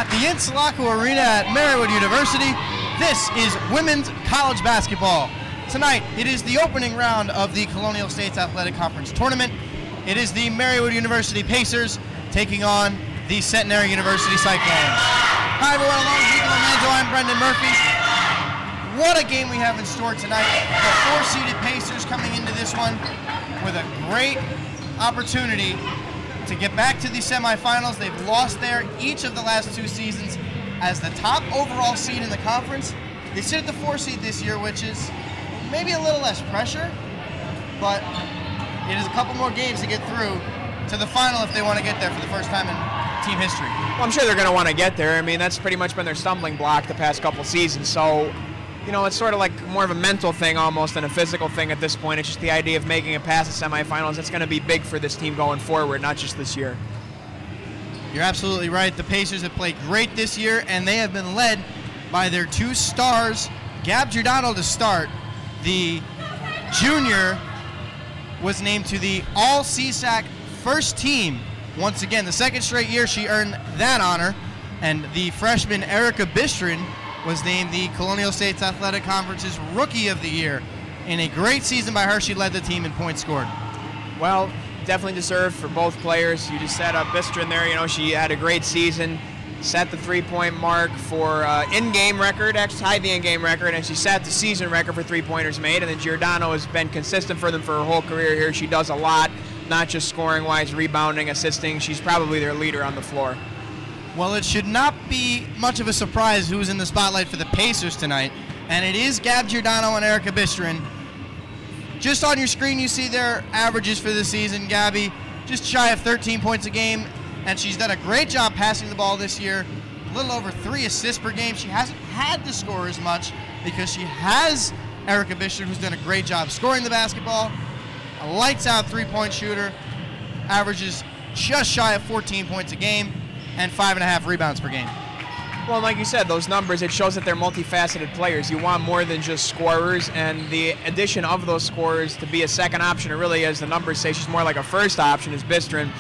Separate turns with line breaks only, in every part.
At the Insulaco Arena at Marywood University, this is women's college basketball. Tonight, it is the opening round of the Colonial States Athletic Conference Tournament. It is the Marywood University Pacers taking on the Centenary University Cyclones. Hi everyone, along with Nico Manzo, I'm Brendan Murphy. What a game we have in store tonight. The four-seeded Pacers coming into this one with a great opportunity to get back to the semifinals. They've lost there each of the last two seasons as the top overall seed in the conference. They sit at the 4 seed this year, which is maybe a little less pressure, but it is a couple more games to get through to the final if they want to get there for the first time in team history.
Well, I'm sure they're going to want to get there. I mean, that's pretty much been their stumbling block the past couple seasons. So, you know, it's sort of like more of a mental thing almost than a physical thing at this point. It's just the idea of making it past the semifinals. That's going to be big for this team going forward, not just this year.
You're absolutely right. The Pacers have played great this year, and they have been led by their two stars. Gab Giordano to start. The junior was named to the All-CSAC first team. Once again, the second straight year she earned that honor. And the freshman Erica Bistrin was named the Colonial States Athletic Conference's Rookie of the Year. In a great season by her, she led the team in points scored.
Well, definitely deserved for both players. You just said Bistrin there, you know, she had a great season, set the three-point mark for in-game record, actually tied the in-game record, and she set the season record for three-pointers made. And then Giordano has been consistent for them for her whole career here. She does a lot, not just scoring-wise, rebounding, assisting. She's probably their leader on the floor.
Well, it should not be much of a surprise who's in the spotlight for the Pacers tonight, and it is Gab Giordano and Erica Bistrin. Just on your screen, you see their averages for the season. Gabby, just shy of 13 points a game, and she's done a great job passing the ball this year. A little over 3 assists per game. She hasn't had to score as much because she has Erica Bistrin, who's done a great job scoring the basketball. A lights-out three-point shooter, averages just shy of 14 points a game, and 5.5 rebounds per game.
Well, like you said, those numbers, it shows that they're multifaceted players. You want more than just scorers, and the addition of those scorers to be a second option, or really, as the numbers say, she's more like a first option, is Bistrin.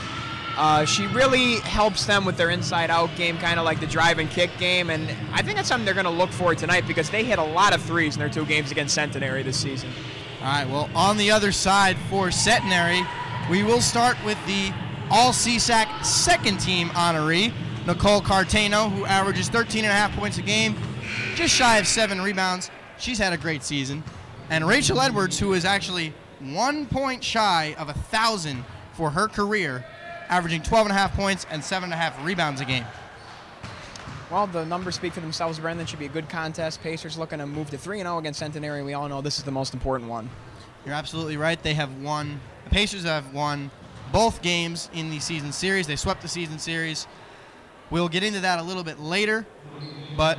She really helps them with their inside-out game, kind of like the drive and kick game, and I think that's something they're going to look for tonight because they hit a lot of threes in their 2 games against Centenary this season.
All right, well, on the other side for Centenary, we will start with the All-CSAC second team honoree, Nicole Cartano, who averages 13.5 points a game, just shy of 7 rebounds. She's had a great season. And Rachel Edwards, who is actually 1 point shy of 1,000 for her career, averaging 12.5 points and 7.5 rebounds a game.
Well, the numbers speak for themselves, Brendan. Should be a good contest. Pacers looking to move to 3-0 against Centenary. We all know this is the most important one.
You're absolutely right. The Pacers have won both games in the season series. They swept the season series. We'll get into that a little bit later, but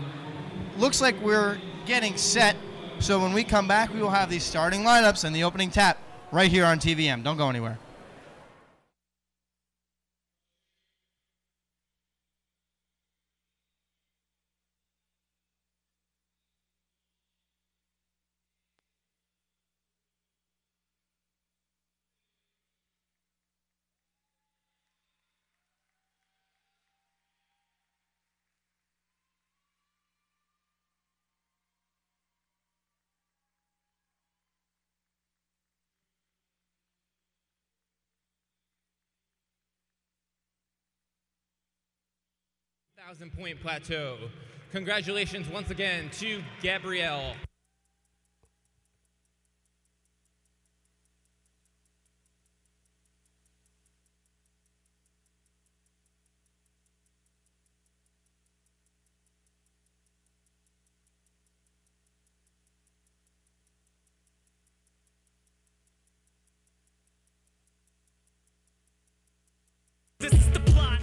looks like we're getting set. So when we come back, we will have these starting lineups and the opening tap right here on TVM. Don't go anywhere.
Thousand-point plateau. Congratulations once again to Gabrielle. This is the plot.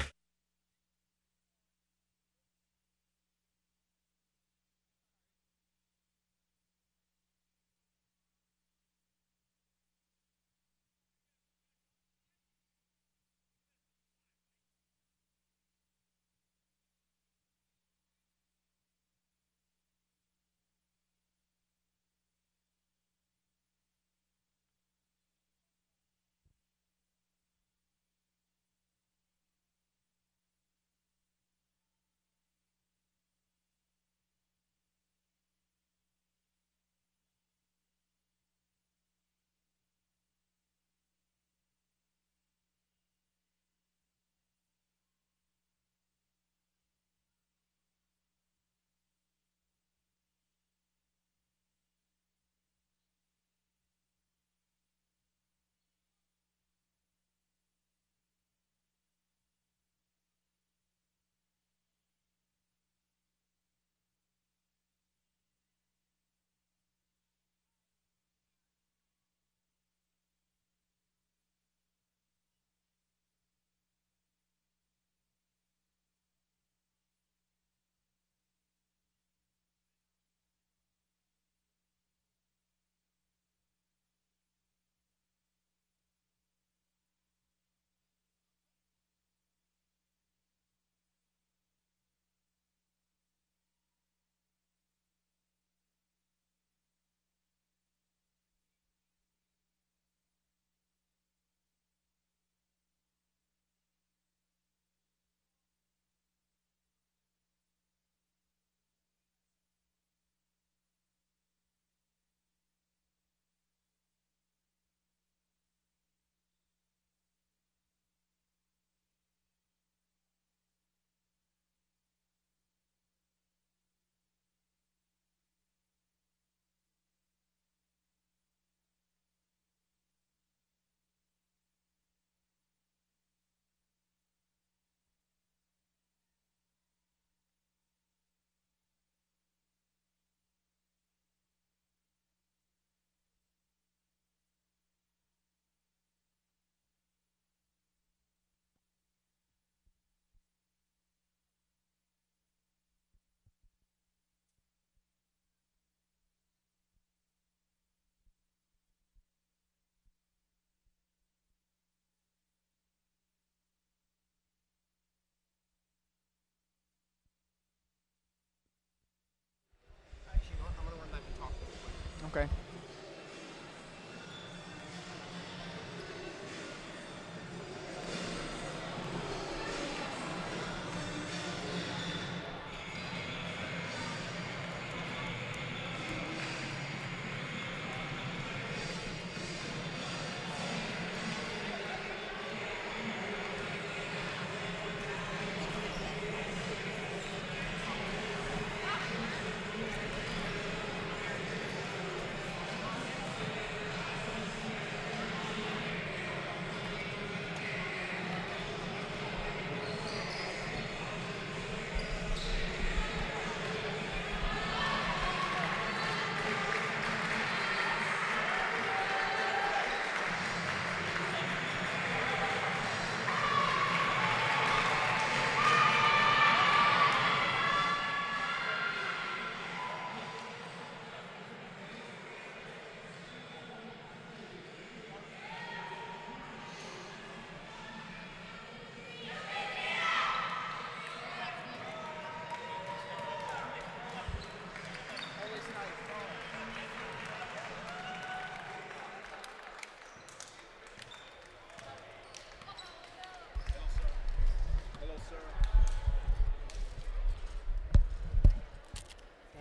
Okay.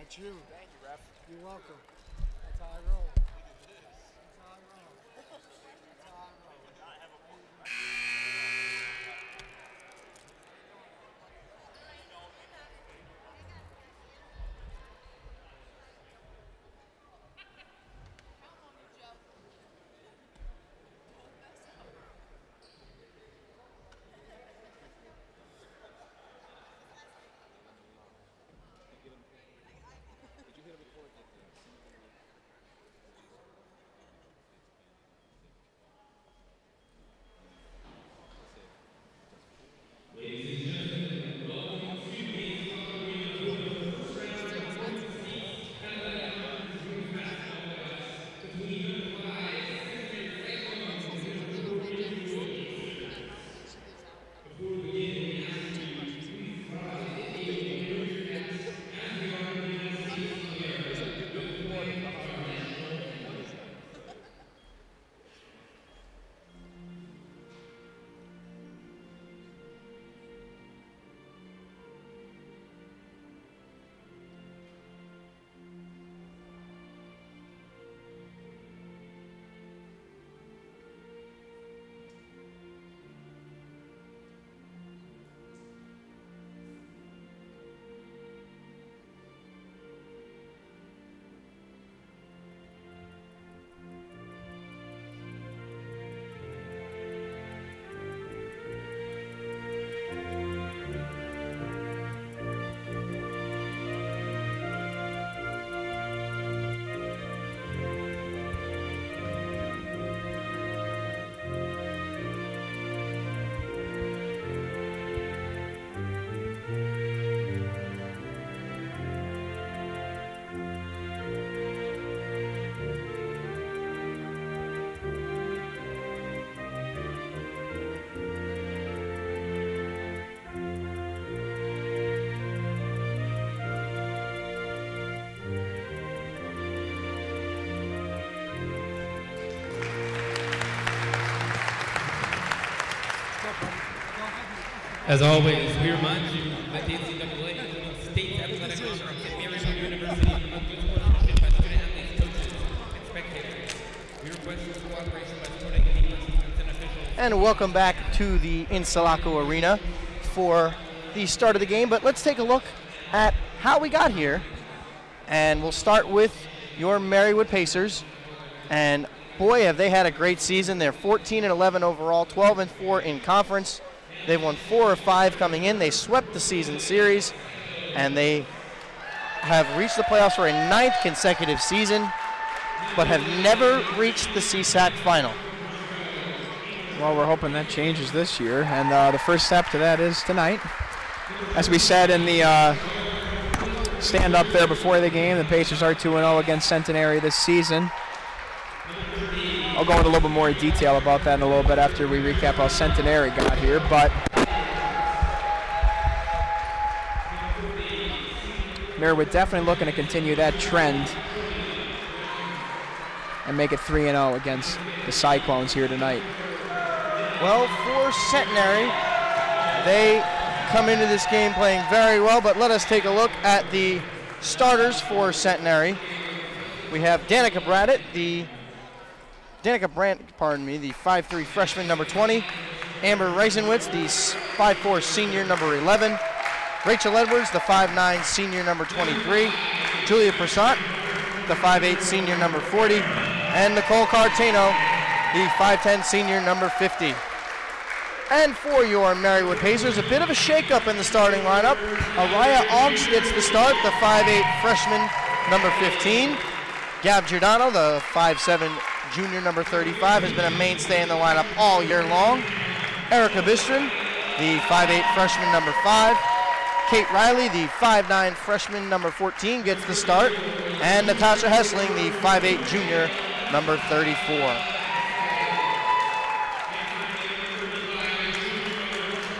That's you.
Thank you, ref.
You're welcome. That's how I roll. That's how I roll. That's how I roll.
As always, we remind you that the NCAA, including state athletic programs at Centenary University, promote good sportsmanship by student athletes, coaches, and spectators. We request your cooperation by supporting the participants and officials.
And welcome back to the Insalaco Arena for the start of the game. But let's take a look at how we got here. And we'll start with your Marywood Pacers. And boy, have they had a great season. They're 14-11 overall, 12-4 in conference. They've won 4 of 5 coming in. They swept the season series, and they have reached the playoffs for a 9th consecutive season, but have never reached the CSAC final.
Well, we're hoping that changes this year, and the first step to that is tonight. As we said in the stand-up there before the game, the Pacers are 2-0 against Centenary this season. I'll go into a little bit more detail about that in a little bit after we recap how Centenary got here, but Marywood definitely looking to continue that trend and make it 3-0 against the Cyclones here tonight?
Well, for Centenary, they come into this game playing very well, but let us take a look at the starters for Centenary. We have Danica Brandt, the 5'3" freshman, number 20. Amber Reisenwitz, the 5'4" senior, number 11. Rachel Edwards, the 5'9" senior, number 23. Julia Persant, the 5'8" senior, number 40. And Nicole Cartano, the 5'10" senior, number 50. And for your Marywood Pacers, a bit of a shakeup in the starting lineup. Araya Augst gets the start, the 5'8" freshman, number 15. Gab Giordano, the 5'7" junior, number 35, has been a mainstay in the lineup all year long. Erica Bistrin, the 5'8" freshman, number 5. Kate Riley, the 5'9" freshman, number 14, gets the start. And Natasha Hessling, the 5'8" junior, number 34.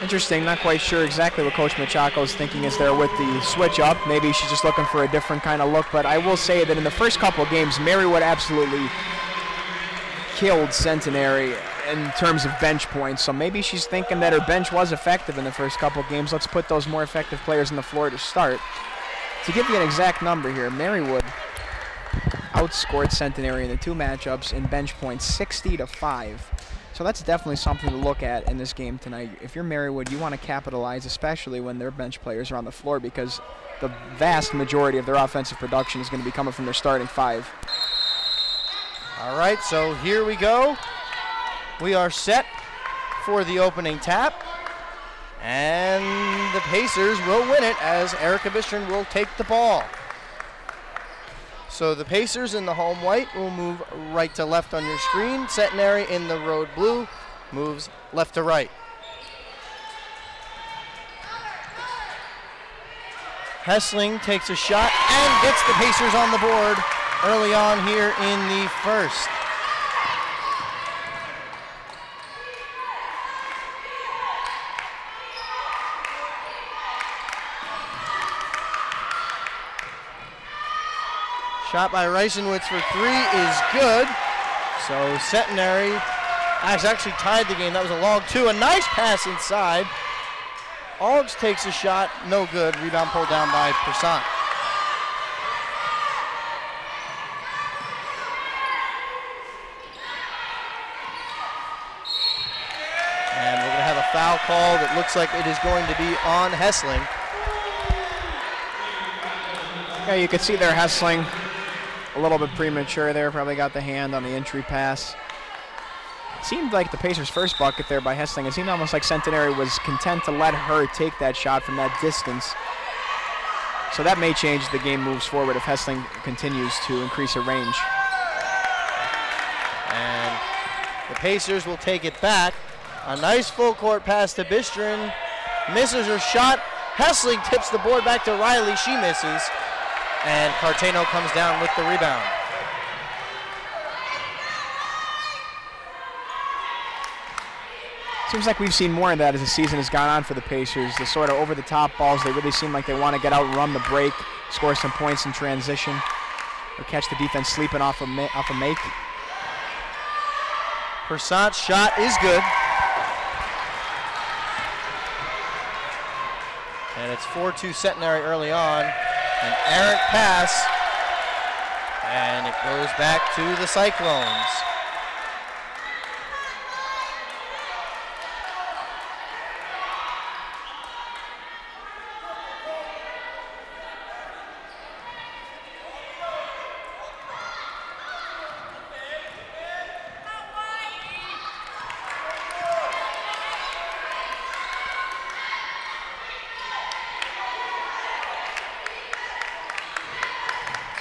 Interesting, not quite sure exactly what Coach Machako is thinking is there with the switch up. Maybe she's just looking for a different kind of look, but I will say that in the first couple of games, Marywood absolutely killed Centenary in terms of bench points, so maybe she's thinking that her bench was effective in the first couple of games. Let's put those more effective players on the floor to start. To give you an exact number here, Marywood outscored Centenary in the two matchups in bench points 60-5. So that's definitely something to look at in this game tonight. If you're Marywood, you want to capitalize, especially when their bench players are on the floor, because the vast majority of their offensive production is going to be coming from their starting five.
All right, so here we go. We are set for the opening tap. And the Pacers will win it as Erica Bistrin will take the ball. So the Pacers in the home white will move right to left on your screen. Centenary in the road blue moves left to right. Hessling takes a shot and gets the Pacers on the board early on here in the first. Shot by Reisenwitz for 3 is good. So Centenary has actually tied the game. That was a long 2. A nice pass inside. Augst takes a shot, no good. Rebound pulled down by Persant. And we're going to have a foul call that looks like it is going to be on Hessling.
Yeah, you can see there Hessling a little bit premature there, probably got the hand on the entry pass. It seemed like the Pacers' first bucket there by Hessling, it seemed almost like Centenary was content to let her take that shot from that distance. So that may change the game moves forward if Hessling continues to increase her range.
And the Pacers will take it back. A nice full court pass to Bistrin. Misses her shot. Hessling tips the board back to Riley. She misses. And Cartano comes down with the rebound.
Seems like we've seen more of that as the season has gone on for the Pacers. The sort of over-the-top balls, they really seem like they want to get out and run the break, score some points in transition, or catch the defense sleeping off a make.
Persant's shot is good. And it's 4-2 Centenary early on. An errant pass, and it goes back to the Cyclones.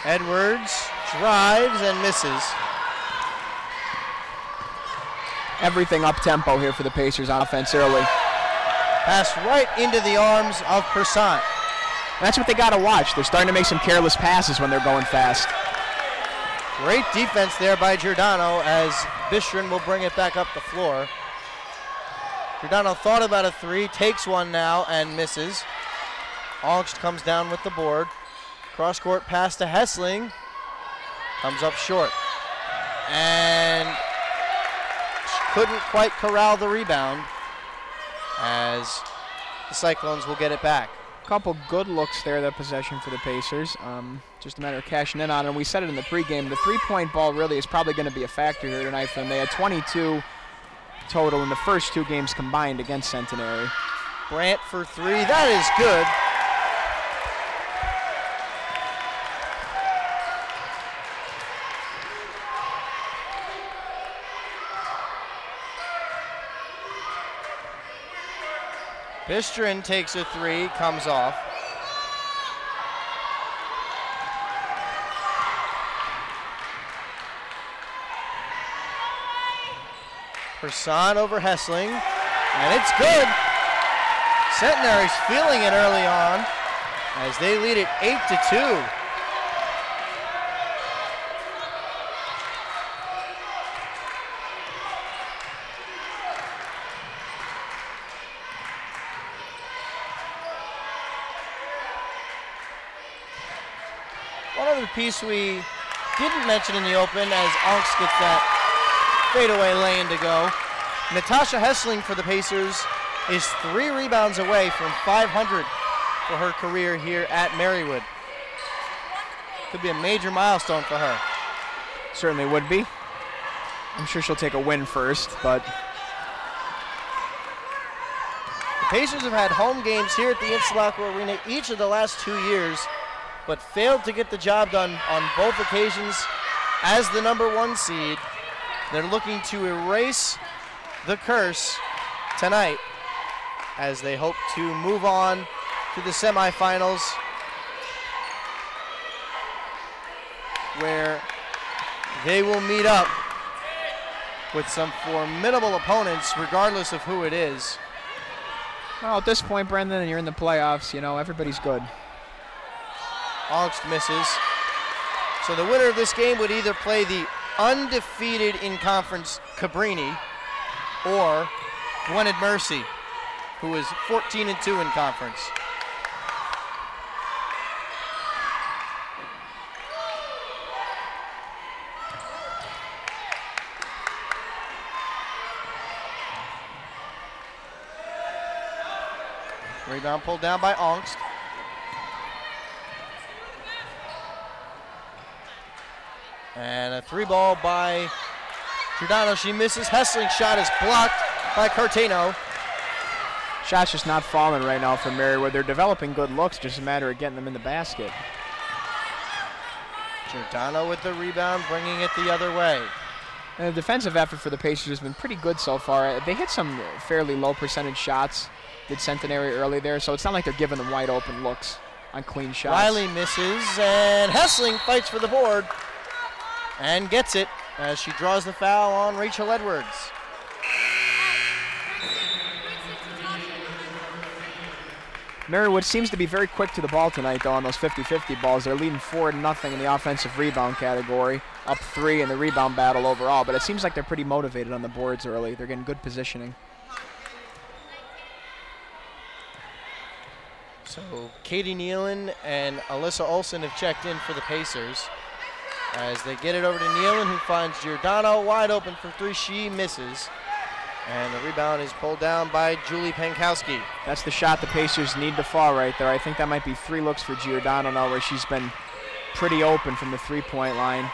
Edwards drives and misses.
Everything up-tempo here for the Pacers offense early.
Pass right into the arms of Persant.
That's what they got to watch. They're starting to make some careless passes when they're going fast.
Great defense there by Giordano as Bistrin will bring it back up the floor. Giordano thought about a 3, takes one now and misses. Augst comes down with the board. Cross-court pass to Hessling. Comes up short. couldn't quite corral the rebound as the Cyclones will get it back.
Couple good looks there, that possession for the Pacers. Just a matter of cashing in on it. And we said it in the pregame, the three-point ball really is probably going to be a factor here tonight for them. They had 22 total in the first 2 games combined against Centenary.
Brandt for 3, that is good. Bistrin takes a 3, comes off. Person over Hessling, and it's good. Centenary's feeling it early on as they lead it 8-2. One other piece we didn't mention in the open as Onks gets that fadeaway lane to go. Natasha Hessling for the Pacers is 3 rebounds away from 500 for her career here at Marywood. Could be a major milestone for her.
Certainly would be. I'm sure she'll take a win first, but
the Pacers have had home games here at the Interlochen Arena each of the last 2 years, but failed to get the job done on both occasions as the #1 seed. They're looking to erase the curse tonight as they hope to move on to the semifinals, where they will meet up with some formidable opponents regardless of who it is.
well, at this point, Brendan, you're in the playoffs, you know, everybody's good.
Ongst misses. So the winner of this game would either play the undefeated in conference Cabrini or Gwynedd Mercy, who is 14-2 in conference. Rebound pulled down by Ongst. And a 3-ball by Giordano. She misses. Hessling's shot is blocked by Cartano.
Shot's just not falling right now for Marywood. They're developing good looks, just a matter of getting them in the basket.
Giordano with the rebound, bringing it the other way.
And the defensive effort for the Pacers has been pretty good so far. They hit some fairly low percentage shots, did Centenary early there, so it's not like they're giving them wide open looks on clean shots.
Riley misses, and Hessling fights for the board and gets it as she draws the foul on Rachel Edwards.
Marywood seems to be very quick to the ball tonight, though, on those 50-50 balls. They're leading 4-0 in the offensive rebound category, up 3 in the rebound battle overall, but it seems like they're pretty motivated on the boards early. They're getting good positioning.
So Katie Nealon and Alyssa Olsen have checked in for the Pacers as they get it over to Nealon, who finds Giordano wide open for 3. She misses. And the rebound is pulled down by Julie Pankowski.
That's the shot the Pacers need to fall right there. I think that might be 3 looks for Giordano now, where she's been pretty open from the 3-point line.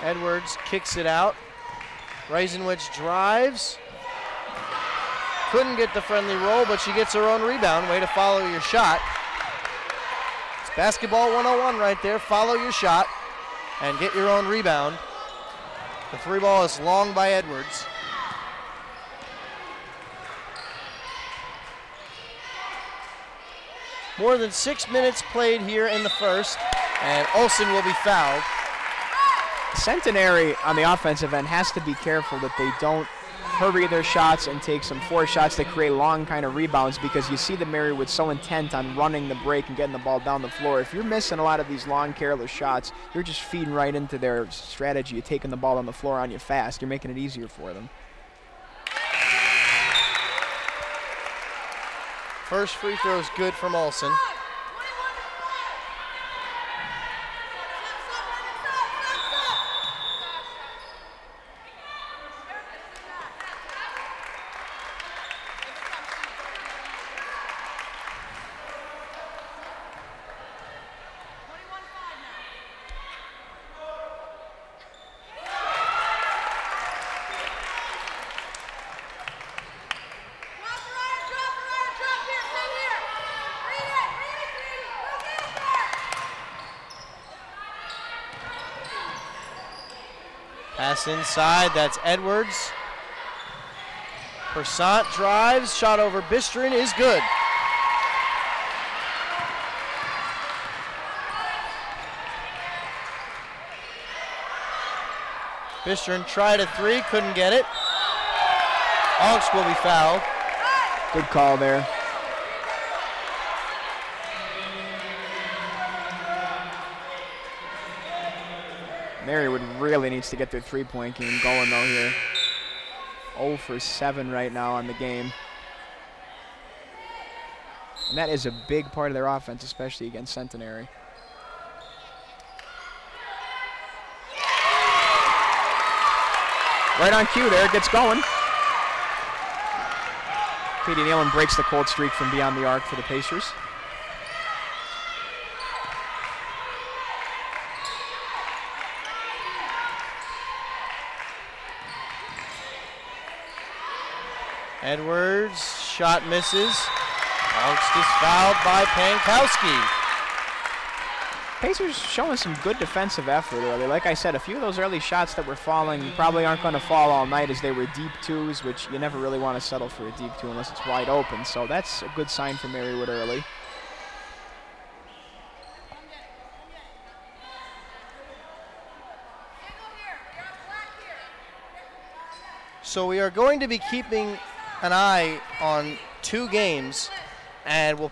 Edwards kicks it out. Reisenwich drives. Couldn't get the friendly roll, but she gets her own rebound. Way to follow your shot. It's basketball 101 right there. Follow your shot and get your own rebound. The 3-ball is long by Edwards. More than 6 minutes played here in the first, and Olsen will be fouled.
Centenary on the offensive end has to be careful that they don't hurry their shots and take some forced shots that create long kind of rebounds, because you see the Marywood so intent on running the break and getting the ball down the floor. If you're missing a lot of these long, careless shots, you're just feeding right into their strategy of taking the ball on the floor on you fast. You're making it easier for them.
First free throw is good from Olsen. Pass inside, that's Edwards. Persant drives, shot over Bistrin is good. Bistrin tried a three, couldn't get it. Hawks will be fouled.
Good call there. Marywood really needs to get their three-point game going though here. 0 for 7 right now on the game. And that is a big part of their offense, especially against Centenary. Right on cue there, gets going. Katie Nealon breaks the cold streak from beyond the arc for the Pacers.
Edwards, shot misses. Hawks is fouled by Pankowski.
Pacers showing some good defensive effort early. Like I said, a few of those early shots that were falling probably aren't going to fall all night, as they were deep twos, which you never really want to settle for a deep two unless it's wide open. So that's a good sign for Marywood early.
So we are going to be keeping an eye on 2 games, and we'll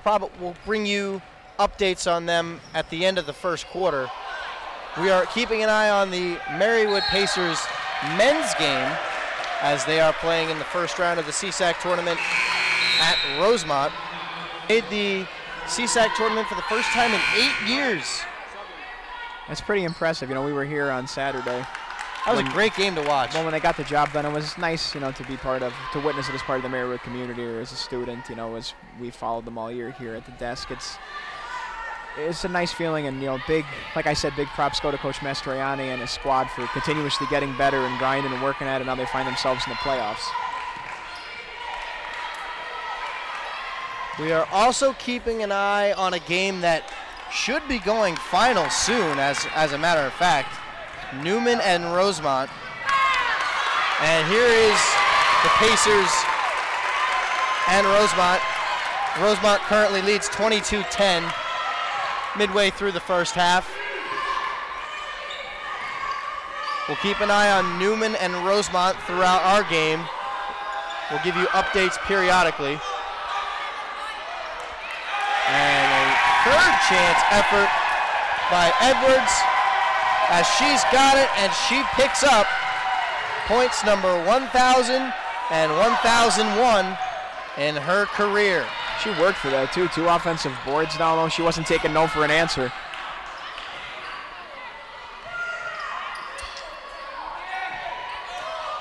bring you updates on them at the end of the first quarter. We are keeping an eye on the Marywood Pacers men's game as they are playing in the first round of the CSAC tournament at Rosemont. Made the CSAC tournament for the first time in 8 years.
That's pretty impressive. You know, we were here on Saturday.
That was a great game to watch.
Well, when they got the job done, it was nice, you know, to be part of, to witness it as part of the Marywood community or as a student, you know, as we followed them all year here at the desk. It's a nice feeling, and, you know, big, like I said, big props go to Coach Mastroianni and his squad for continuously getting better and grinding and working at it. Now they find themselves in the playoffs.
We are also keeping an eye on a game that should be going final soon, as a matter of fact. Newman and Rosemont. And here is the Pacers and Rosemont. Rosemont currently leads 22-10 midway through the first half. We'll keep an eye on Newman and Rosemont throughout our game. We'll give you updates periodically. And a third chance effort by Edwards, as she's got it, and she picks up points number 1,000 and 1,001 in her career.
She worked for that too. 2 offensive boards down low. She wasn't taking no for an answer.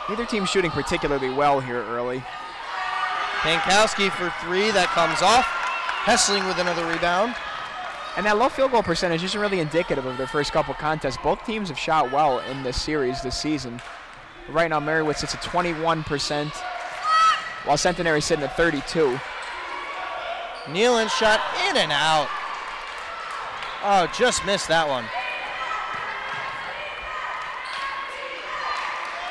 Neither team shooting particularly well here early.
Pankowski for 3, that comes off. Hessling with another rebound.
And that low field goal percentage isn't really indicative of their first couple contests. Both teams have shot well in this series this season. Right now, Marywood sits at 21%, while Centenary sitting at 32.
Nealon shot in and out. Oh, just missed that one.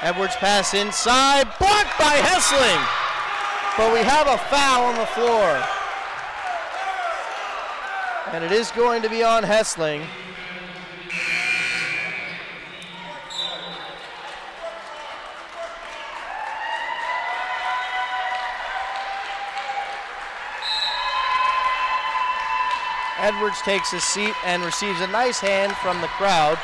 Edwards pass inside, blocked by Hessling. But we have a foul on the floor. And it is going to be on Hessling. Edwards takes his seat and receives a nice hand from the crowd,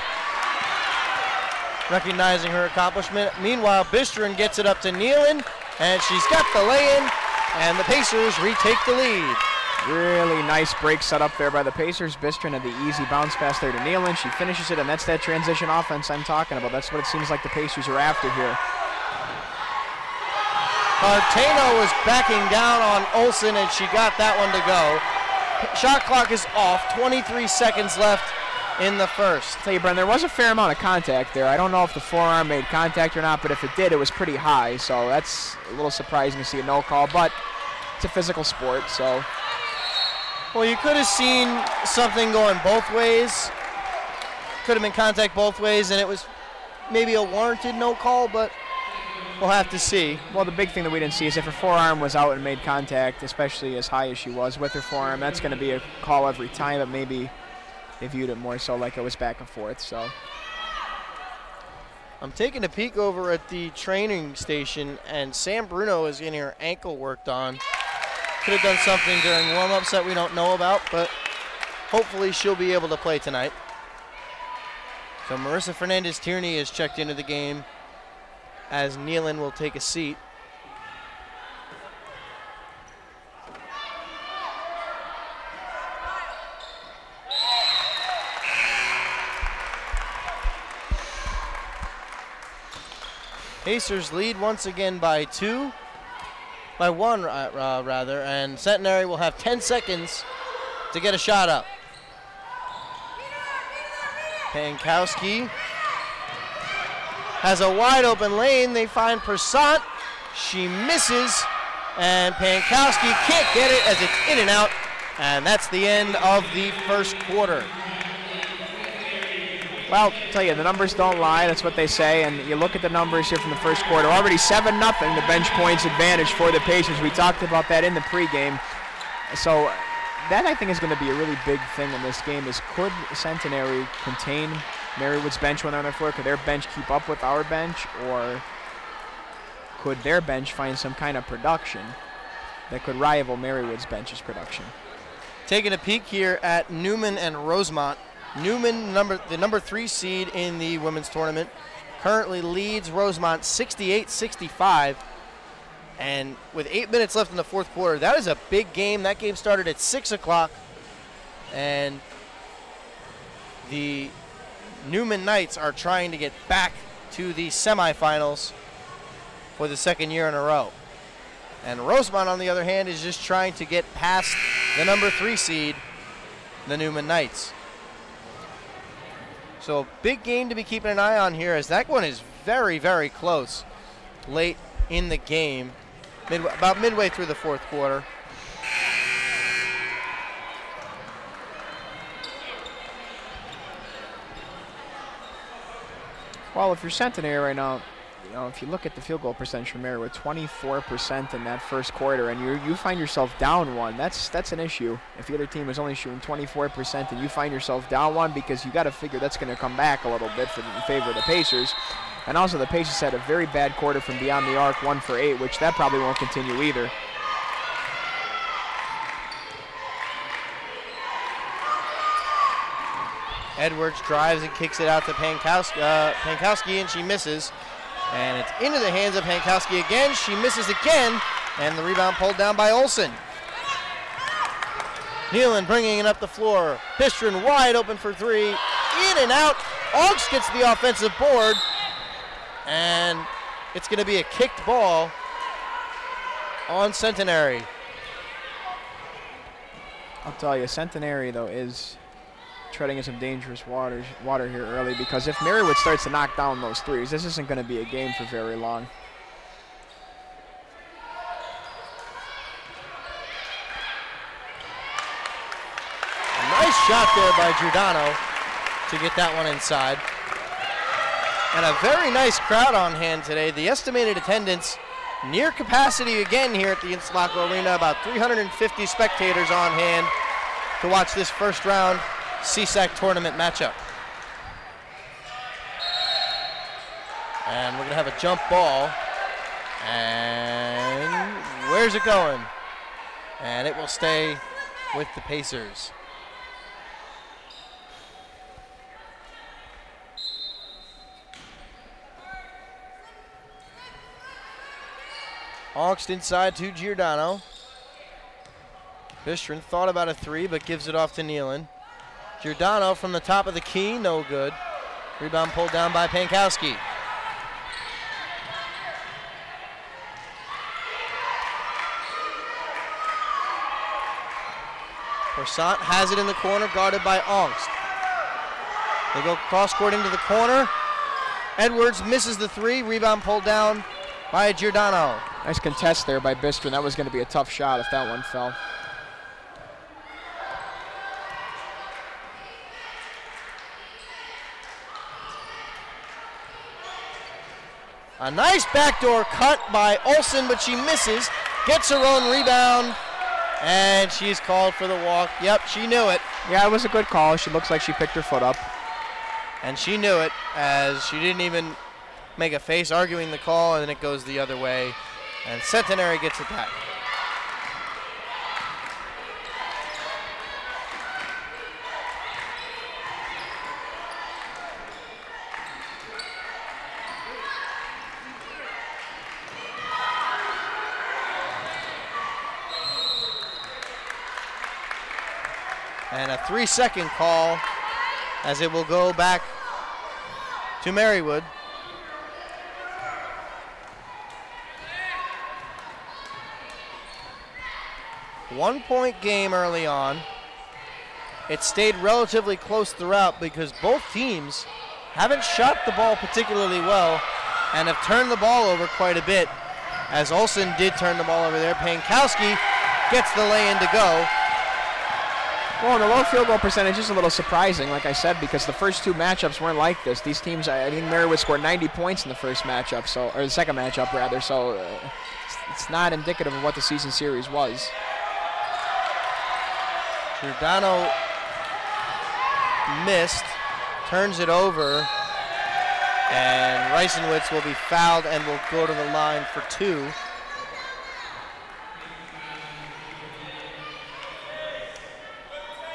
recognizing her accomplishment. Meanwhile, Bistrin gets it up to Nealon, and she's got the lay-in, and the Pacers retake the lead.
Really nice break set up there by the Pacers. Bistrin had the easy bounce pass there to Nealon. She finishes it, and that's that transition offense I'm talking about. That's what it seems like the Pacers are after here.
Cartano was backing down on Olsen, and she got that one to go. Shot clock is off, 23 seconds left in the first.
I'll tell you, Brennan, there was a fair amount of contact there. I don't know if the forearm made contact or not, but if it did, it was pretty high. So that's a little surprising to see a no call, but it's a physical sport, so.
Well, you could have seen something going both ways. Could have been contact both ways, and it was maybe a warranted no call, but we'll have to see.
Well, the big thing that we didn't see is if her forearm was out and made contact, especially as high as she was with her forearm, that's going to be a call every time, but maybe they viewed it more so like it was back and forth. So
I'm taking a peek over at the training station, and Sam Bruno is getting her ankle worked on. Could have done something during warm-ups that we don't know about, but hopefully she'll be able to play tonight. So Marissa Fernandez-Tierney is checked into the game as Nealon will take a seat. Pacers lead once again by one rather, and Centenary will have 10 seconds to get a shot up. Pankowski has a wide open lane. They find Persant. She misses, and Pankowski can't get it as it's in and out, and that's the end of the first quarter.
Well, I'll tell you, the numbers don't lie. That's what they say. And you look at the numbers here from the first quarter. Already 7-0, the bench points advantage for the Pacers. We talked about that in the pregame. So that, I think, is going to be a really big thing in this game is could Centenary contain Marywood's bench when they're on the floor? Could their bench keep up with our bench? Or could their bench find some kind of production that could rival Marywood's bench's production?
Taking a peek here at Newman and Rosemont. Newman, the number 3 seed in the women's tournament, currently leads Rosemont 68-65. And with 8 minutes left in the fourth quarter, that is a big game. That game started at 6 o'clock. And the Newman Knights are trying to get back to the semifinals for the second year in a row. And Rosemont, on the other hand, is just trying to get past the number 3 seed, the Newman Knights. So a big game to be keeping an eye on here, as that one is very, very close late in the game, about midway through the fourth quarter.
Well, if you're Centenary right now, if you look at the field goal percentage for Marywood, 24% in that first quarter, and you find yourself down one, that's an issue. If the other team is only shooting 24% and you find yourself down one, because you got to figure that's going to come back a little bit in favor of the Pacers. And also the Pacers had a very bad quarter from beyond the arc, 1 for 8, which that probably won't continue either.
Edwards drives and kicks it out to Pankowski, and she misses. And it's into the hands of Pankowski again. She misses again, and the rebound pulled down by Olsen. Nealon bringing it up the floor. Pistrin wide open for 3. In and out. Augst gets the offensive board, and it's going to be a kicked ball on Centenary.
I'll tell you, Centenary, though, is treading in some dangerous water here early, because if Marywood starts to knock down those threes, this isn't going to be a game for very long.
A nice shot there by Giordano to get that one inside. And a very nice crowd on hand today. The estimated attendance near capacity again here at the Inslaco Arena. About 350 spectators on hand to watch this first round CSAC tournament matchup. And we're going to have a jump ball. And where's it going? And it will stay with the Pacers. Augst inside to Giordano. Bistron thought about a 3, but gives it off to Nealon. Giordano from the top of the key, no good. Rebound pulled down by Pankowski. Persant has it in the corner, guarded by Augst. They go cross-court into the corner. Edwards misses the 3, rebound pulled down by Giordano.
Nice contest there by Bistron. That was going to be a tough shot if that one fell.
A nice backdoor cut by Olsen, but she misses. Gets her own rebound, and she's called for the walk. Yep, she knew it.
Yeah, it was a good call. She looks like she picked her foot up.
And she knew it, as she didn't even make a face arguing the call, and then it goes the other way. And Centenary gets it back. And a 3-second call, as it will go back to Marywood. One-point game early on. It stayed relatively close throughout because both teams haven't shot the ball particularly well and have turned the ball over quite a bit, as Olsen did turn the ball over there. Pankowski gets the lay-in to go.
Well, the low field goal percentage is a little surprising, like I said, because the first two matchups weren't like this. These teams, I think Marywood scored 90 points in the first matchup, or the second matchup rather, so it's not indicative of what the season series was.
Giordano missed, turns it over, and Reisenwitz will be fouled and will go to the line for 2.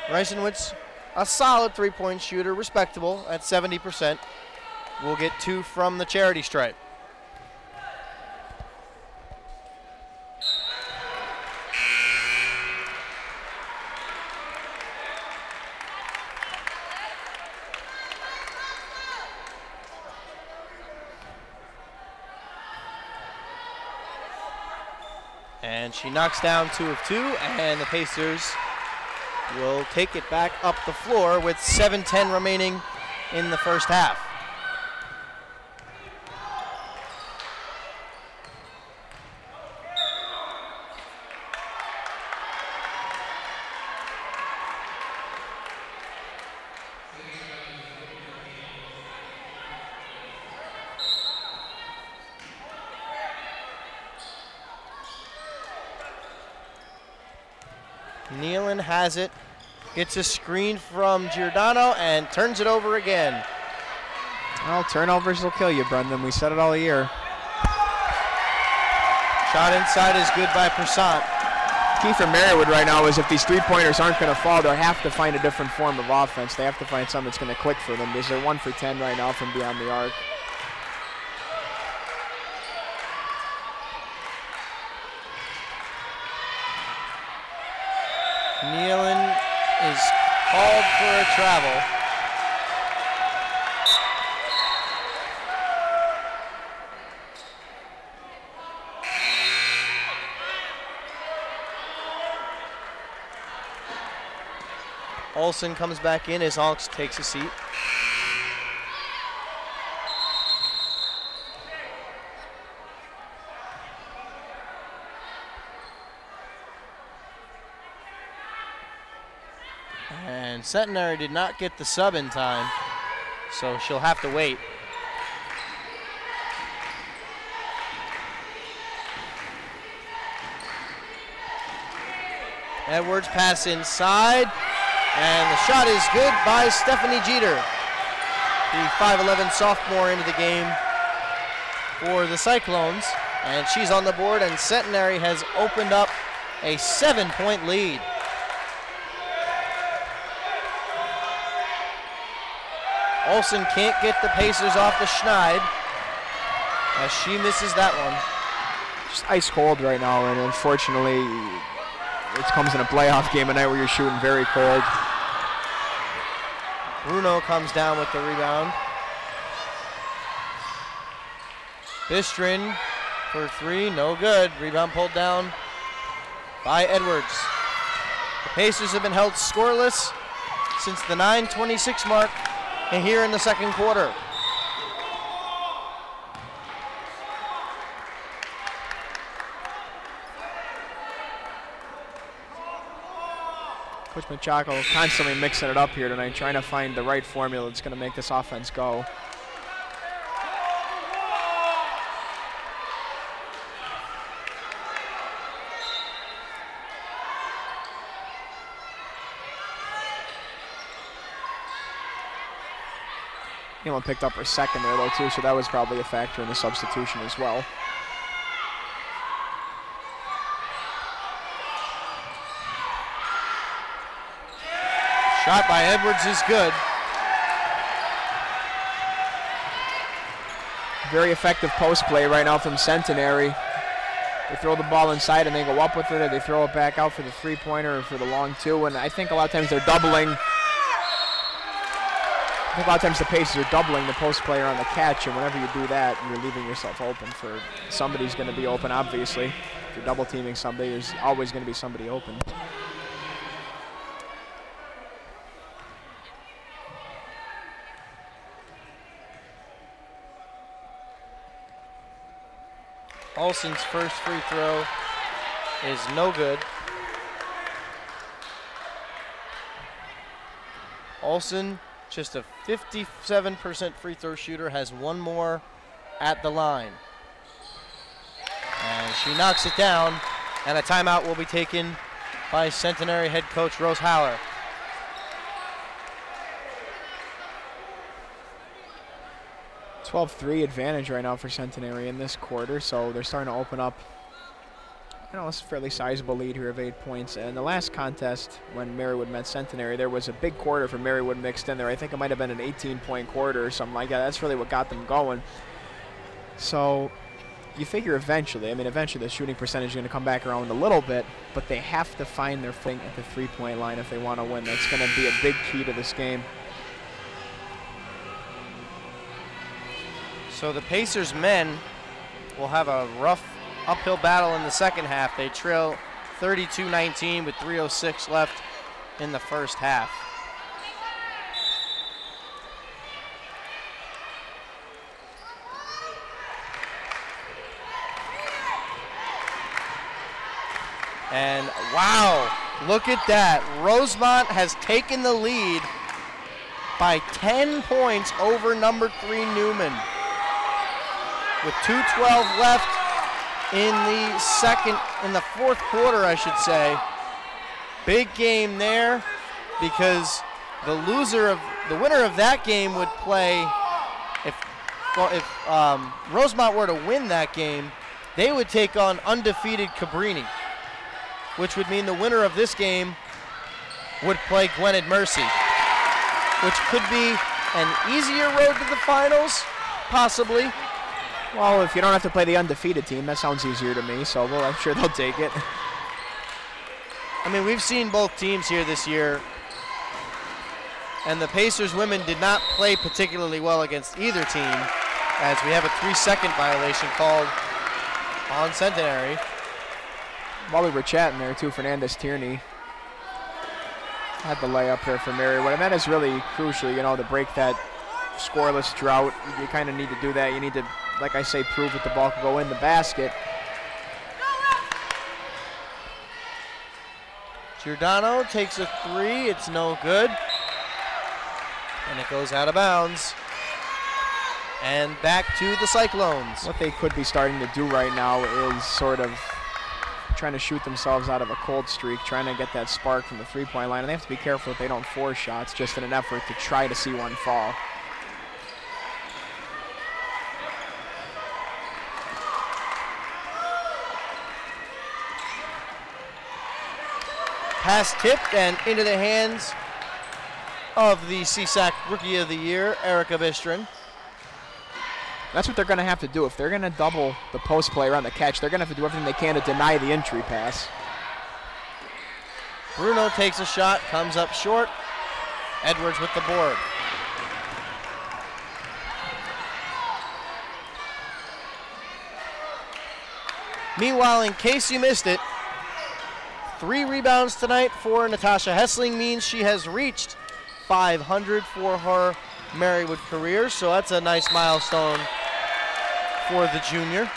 Reisenwitz, a solid three-point shooter, respectable at 70%. Will get 2 from the charity stripe. And she knocks down 2 of 2, and the Pacers will take it back up the floor with 7:10 remaining in the first half. Nealon has it, gets a screen from Giordano and turns it over again.
Well, turnovers will kill you, Brendan. We said it all year.
Shot inside is good by Persant.
Key for Marywood right now is if these three-pointers aren't going to fall, they'll have to find a different form of offense. They have to find something that's going to click for them. They're 1 for 10 right now from beyond the arc.
Nealon is called for a travel. Olsen comes back in as Hawks takes a seat. And Centenary did not get the sub in time, so she'll have to wait. Edwards pass inside, and the shot is good by Stephanie Jeter, the 5'11" sophomore into the game for the Cyclones, and she's on the board, and Centenary has opened up a 7-point lead. Olsen can't get the Pacers off the schneid as she misses that one.
Just ice cold right now, and unfortunately it comes in a playoff game, a night where you're shooting very cold.
Bruno comes down with the rebound. Bistrin for 3, no good. Rebound pulled down by Edwards. The Pacers have been held scoreless since the 9:26 mark here in the second quarter.
Coach Machado constantly mixing it up here tonight, trying to find the right formula that's going to make this offense go. Nealon picked up her second there, though, too, so that was probably a factor in the substitution as well.
Shot by Edwards is good.
Very effective post play right now from Centenary. They throw the ball inside and they go up with it, or they throw it back out for the three-pointer or for the long two, and I think a lot of times they're doubling. I think a lot of times the Pacers are doubling the post player on the catch, and whenever you do that, you're leaving yourself open for somebody's going to be open, obviously. If you're double teaming somebody, there's always going to be somebody open.
Olsen's first free throw is no good. Olsen, just a 57% free throw shooter, has one more at the line. And she knocks it down, and a timeout will be taken by Centenary head coach Rose Haller.
A 12-3 advantage right now for Centenary in this quarter, so they're starting to open up, you know, it's a fairly sizable lead here of 8 points. And the last contest, when Marywood met Centenary, there was a big quarter for Marywood mixed in there. I think it might have been an 18-point quarter or something like that. That's really what got them going. So you figure eventually the shooting percentage is going to come back around a little bit, but they have to find their footing at the three-point line if they want to win. That's going to be a big key to this game.
So the Pacers men will have a rough uphill battle in the second half. They trail 32-19 with 3:06 left in the first half. And wow, look at that. Rosemont has taken the lead by 10 points over number 3 Newman. With 2:12 left in the fourth quarter, I should say. Big game there, because the winner of that game would play, if Rosemont were to win that game, they would take on undefeated Cabrini, which would mean the winner of this game would play Gwynedd Mercy, which could be an easier road to the finals, possibly.
Well, if you don't have to play the undefeated team, that sounds easier to me, so I'm sure they'll take it.
I mean, we've seen both teams here this year, and the Pacers women did not play particularly well against either team, as we have a 3-second violation called on Centenary.
While we were chatting there, too, Fernandez Tierney had the layup there for Marywood, and that is really crucial, you know, to break that scoreless drought. You kind of need to do that. You need to, like I say, prove that the ball can go in the basket.
Giordano takes a 3. It's no good. And it goes out of bounds. And back to the Cyclones.
What they could be starting to do right now is sort of trying to shoot themselves out of a cold streak, trying to get that spark from the three-point line. And they have to be careful that they don't force shots, just in an effort to try to see one fall.
Pass tipped and into the hands of the CSAC Rookie of the Year, Erica Bistrin.
That's what they're going to have to do. If they're going to double the post player on the catch, they're going to have to do everything they can to deny the entry pass.
Bruno takes a shot, comes up short. Edwards with the board. Meanwhile, in case you missed it, 3 rebounds tonight for Natasha Hessling means she has reached 500 for her Marywood career, so that's a nice milestone for the junior.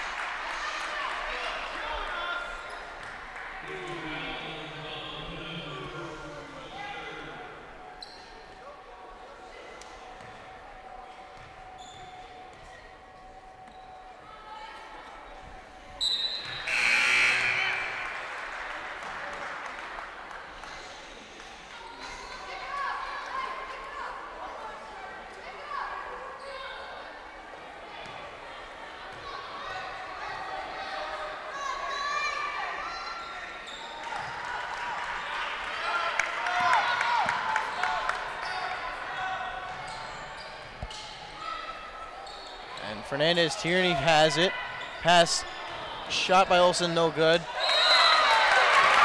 And Fernandez Tierney has it. Pass shot by Olsen, no good.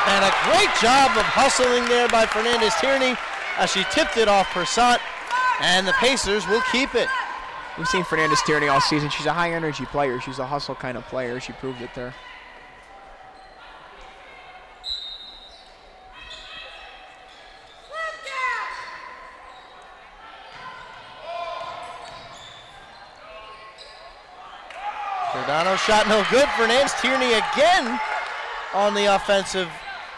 And a great job of hustling there by Fernandez Tierney as she tipped it off Persat, and the Pacers will keep it.
We've seen Fernandez Tierney all season. She's a high energy player. She's a hustle kind of player. She proved it there.
Giordano shot no good. Fernandez Tierney again on the offensive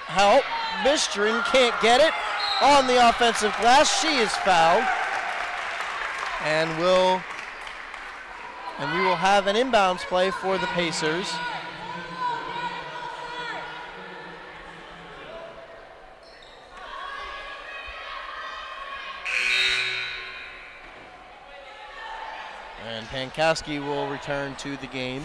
help. Bistrin can't get it on the offensive glass. She is fouled. And we will have an inbounds play for the Pacers. And Pankowski will return to the game.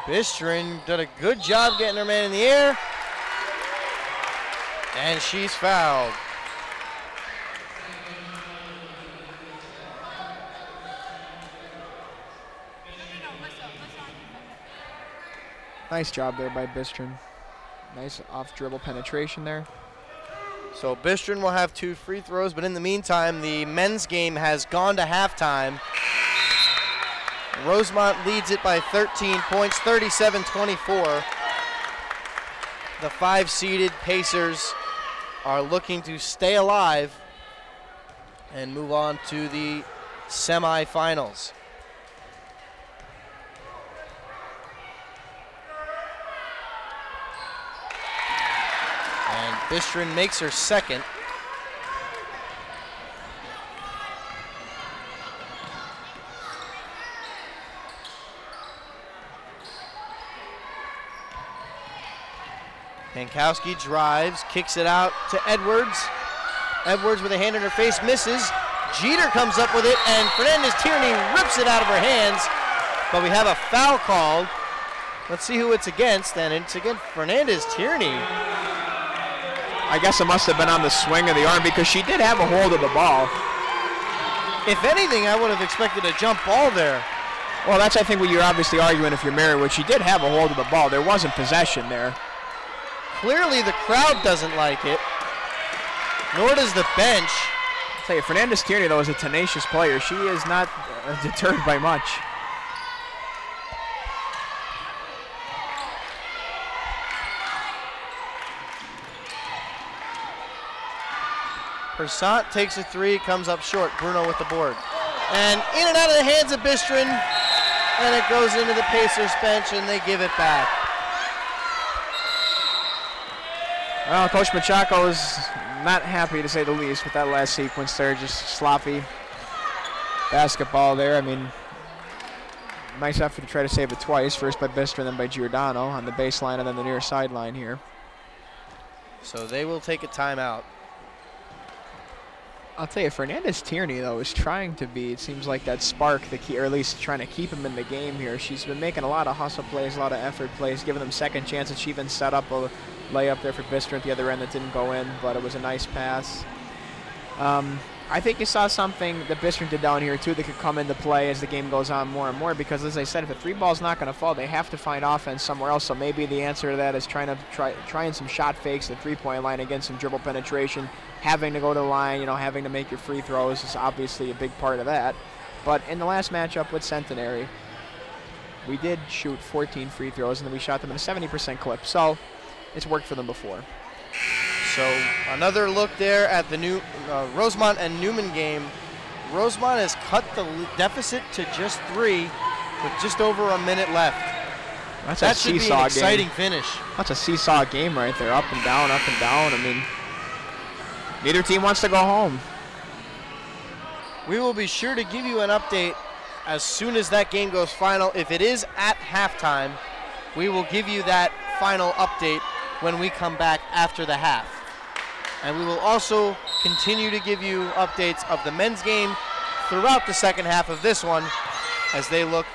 Bistrin did a good job getting her man in the air. And she's fouled.
Nice job there by Bistrin. Nice off dribble penetration there.
So Bistrin will have 2 free throws, but in the meantime, the men's game has gone to halftime. Rosemont leads it by 13 points, 37-24. The 5-seeded Pacers are looking to stay alive and move on to the semifinals. And Bistrin makes her second. Pankowski drives, kicks it out to Edwards. Edwards with a hand in her face, misses. Jeter comes up with it, and Fernandez Tierney rips it out of her hands. But we have a foul called. Let's see who it's against, and it's against Fernandez Tierney.
I guess it must have been on the swing of the arm because she did have a hold of the ball.
If anything, I would have expected a jump ball there.
Well, that's, I think, what you're obviously arguing if you're Marywood. She did have a hold of the ball. There wasn't possession there.
Clearly the crowd doesn't like it, nor does the bench.
I'll tell you, Fernandez Tierney, though, is a tenacious player. She is not deterred by much.
Persat takes a 3, comes up short. Bruno with the board. And in and out of the hands of Bistrin, and it goes into the Pacers bench, and they give it back.
Well, Coach Machaco is not happy, to say the least, with that last sequence there. Just sloppy basketball there. I mean, nice effort to try to save it twice. First by Bistrin, then by Giordano on the baseline and then the near sideline here.
So they will take a timeout.
I'll tell you, Fernandez Tierney, though, is trying to be, it seems like that spark, or at least trying to keep him in the game here. She's been making a lot of hustle plays, a lot of effort plays, giving them second chances. She even set up a layup there for Bistrin at the other end that didn't go in, but it was a nice pass. I think you saw something that Bistrin did down here, too, that could come into play as the game goes on more and more, because, as I said, if a 3-ball's not going to fall, they have to find offense somewhere else. So maybe the answer to that is trying some shot fakes at the 3-point line against some dribble penetration. Having to go to the line, having to make your free throws is obviously a big part of that. But in the last matchup with Centenary, we did shoot 14 free throws, and then we shot them at a 70% clip. So it's worked for them before.
So another look there at the new Rosemont and Newman game. Rosemont has cut the deficit to just 3 with just over a minute left. That should be an exciting finish.
That's a seesaw game right there, up and down, up and down. I mean, neither team wants to go home.
We will be sure to give you an update as soon as that game goes final. If it is at halftime, we will give you that final update when we come back after the half. And we will also continue to give you updates of the men's game throughout the second half of this one as they look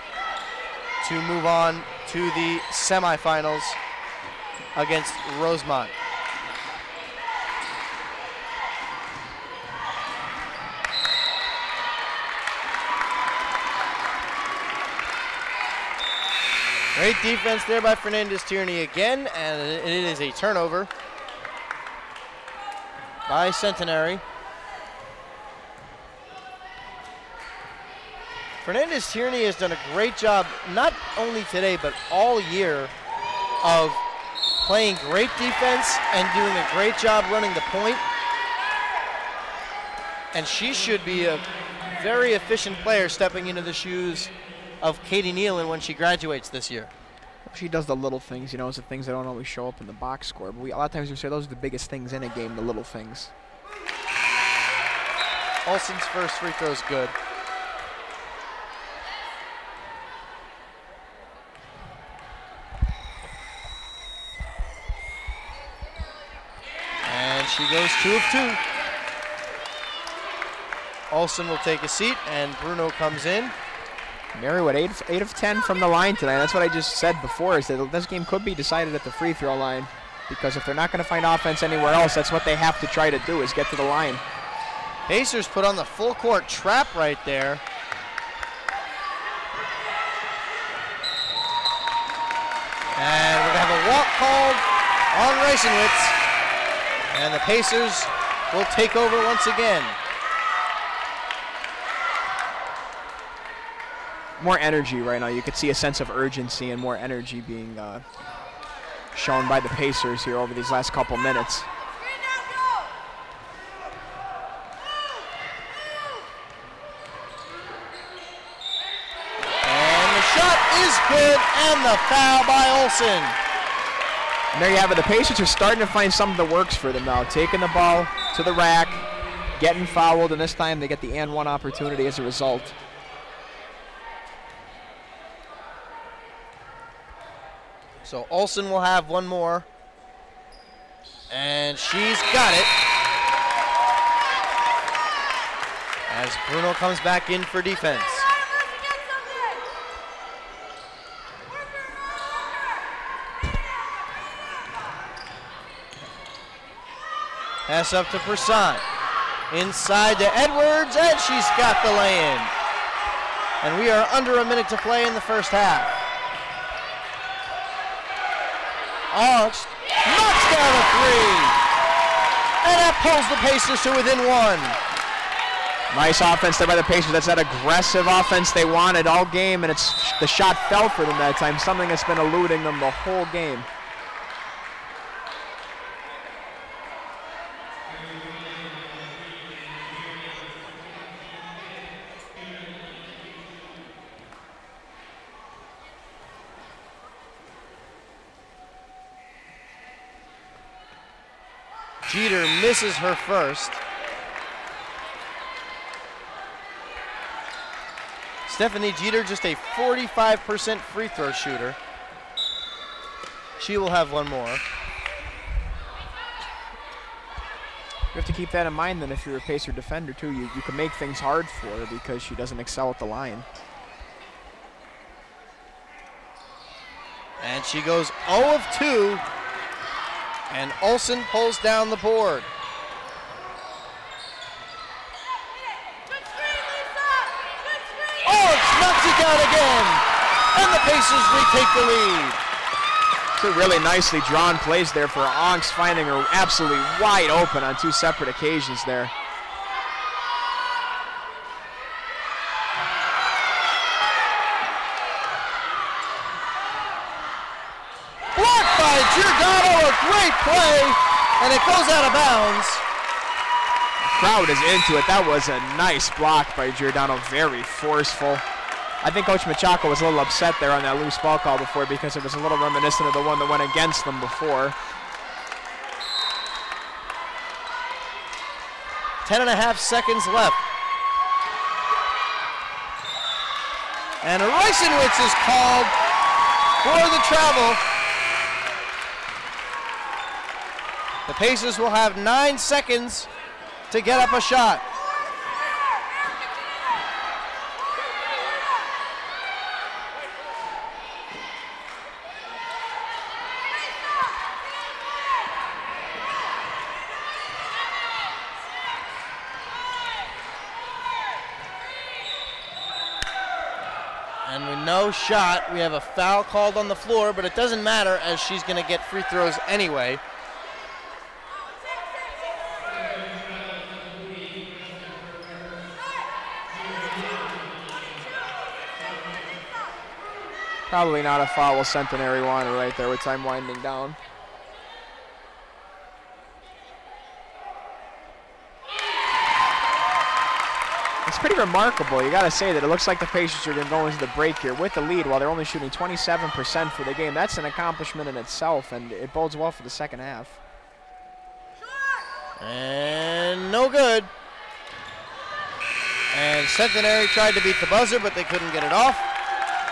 to move on to the semifinals against Rosemont. Great defense there by Fernandez Tierney again, and it is a turnover by Centenary. Fernandez Tierney has done a great job, not only today, but all year, of playing great defense and doing a great job running the point. And she should be a very efficient player stepping into the shoes of Katie Nealon when she graduates this year.
She does the little things, you know, it's the things that don't always show up in the box score. But a lot of times we say those are the biggest things in a game, the little things.
Olsen's first free throw is good. And she goes 2 of 2. Olsen will take a seat, and Bruno comes in.
Marywood 8 of 10 from the line tonight. That's what I just said before, is that this game could be decided at the free throw line, because if they're not going to find offense anywhere else, that's what they have to try to do, is get to the line.
Pacers put on the full court trap right there. And we're going to have a walk called on Reisenwitz, and the Pacers will take over once again.
More energy right now. You could see a sense of urgency and more energy being shown by the Pacers here over these last couple minutes.
And the shot is good, and the foul by Olsen.
And there you have it. The Pacers are starting to find some of the works for them now. Taking the ball to the rack, getting fouled, and this time they get the and one opportunity as a result.
So Olsen will have one more, and she's got it. As Bruno comes back in for defense. Pass up to Persan. Inside to Edwards, and she's got the lay-in. And we are under a minute to play in the first half. Arched, knocks down a 3. And that pulls the Pacers to within 1.
Nice offense there by the Pacers. That's that aggressive offense they wanted all game, and the shot fell for them that time, something that's been eluding them the whole game.
Jeter misses her first. Stephanie Jeter, just a 45% free throw shooter. She will have one more.
You have to keep that in mind then if you're a Pacer defender too. You can make things hard for her because she doesn't excel at the line.
And she goes 0 of 2. And Olsen pulls down the board. Oh, knocks it down again. And the Pacers retake the lead.
Two really nicely drawn plays there for Onks, finding her absolutely wide open on 2 separate occasions there.
Blocked by Giordano, a great play, and it goes out of bounds.
Crowd is into it. That was a nice block by Giordano, very forceful. I think Coach Machaco was a little upset there on that loose ball call before because it was a little reminiscent of the one that went against them before.
10.5 seconds left. And Reisenwitz is called for the travel. The Pacers will have 9 seconds to get up a shot. And with no shot, we have a foul called on the floor, but it doesn't matter as she's going to get free throws anyway.
Probably not a foul with Centenary wanted right there with time winding down. It's pretty remarkable. You got to say that it looks like the Pacers are going to go into the break here with the lead while they're only shooting 27% for the game. That's an accomplishment in itself, and it bodes well for the second half.
And no good. And Centenary tried to beat the buzzer, but they couldn't get it off.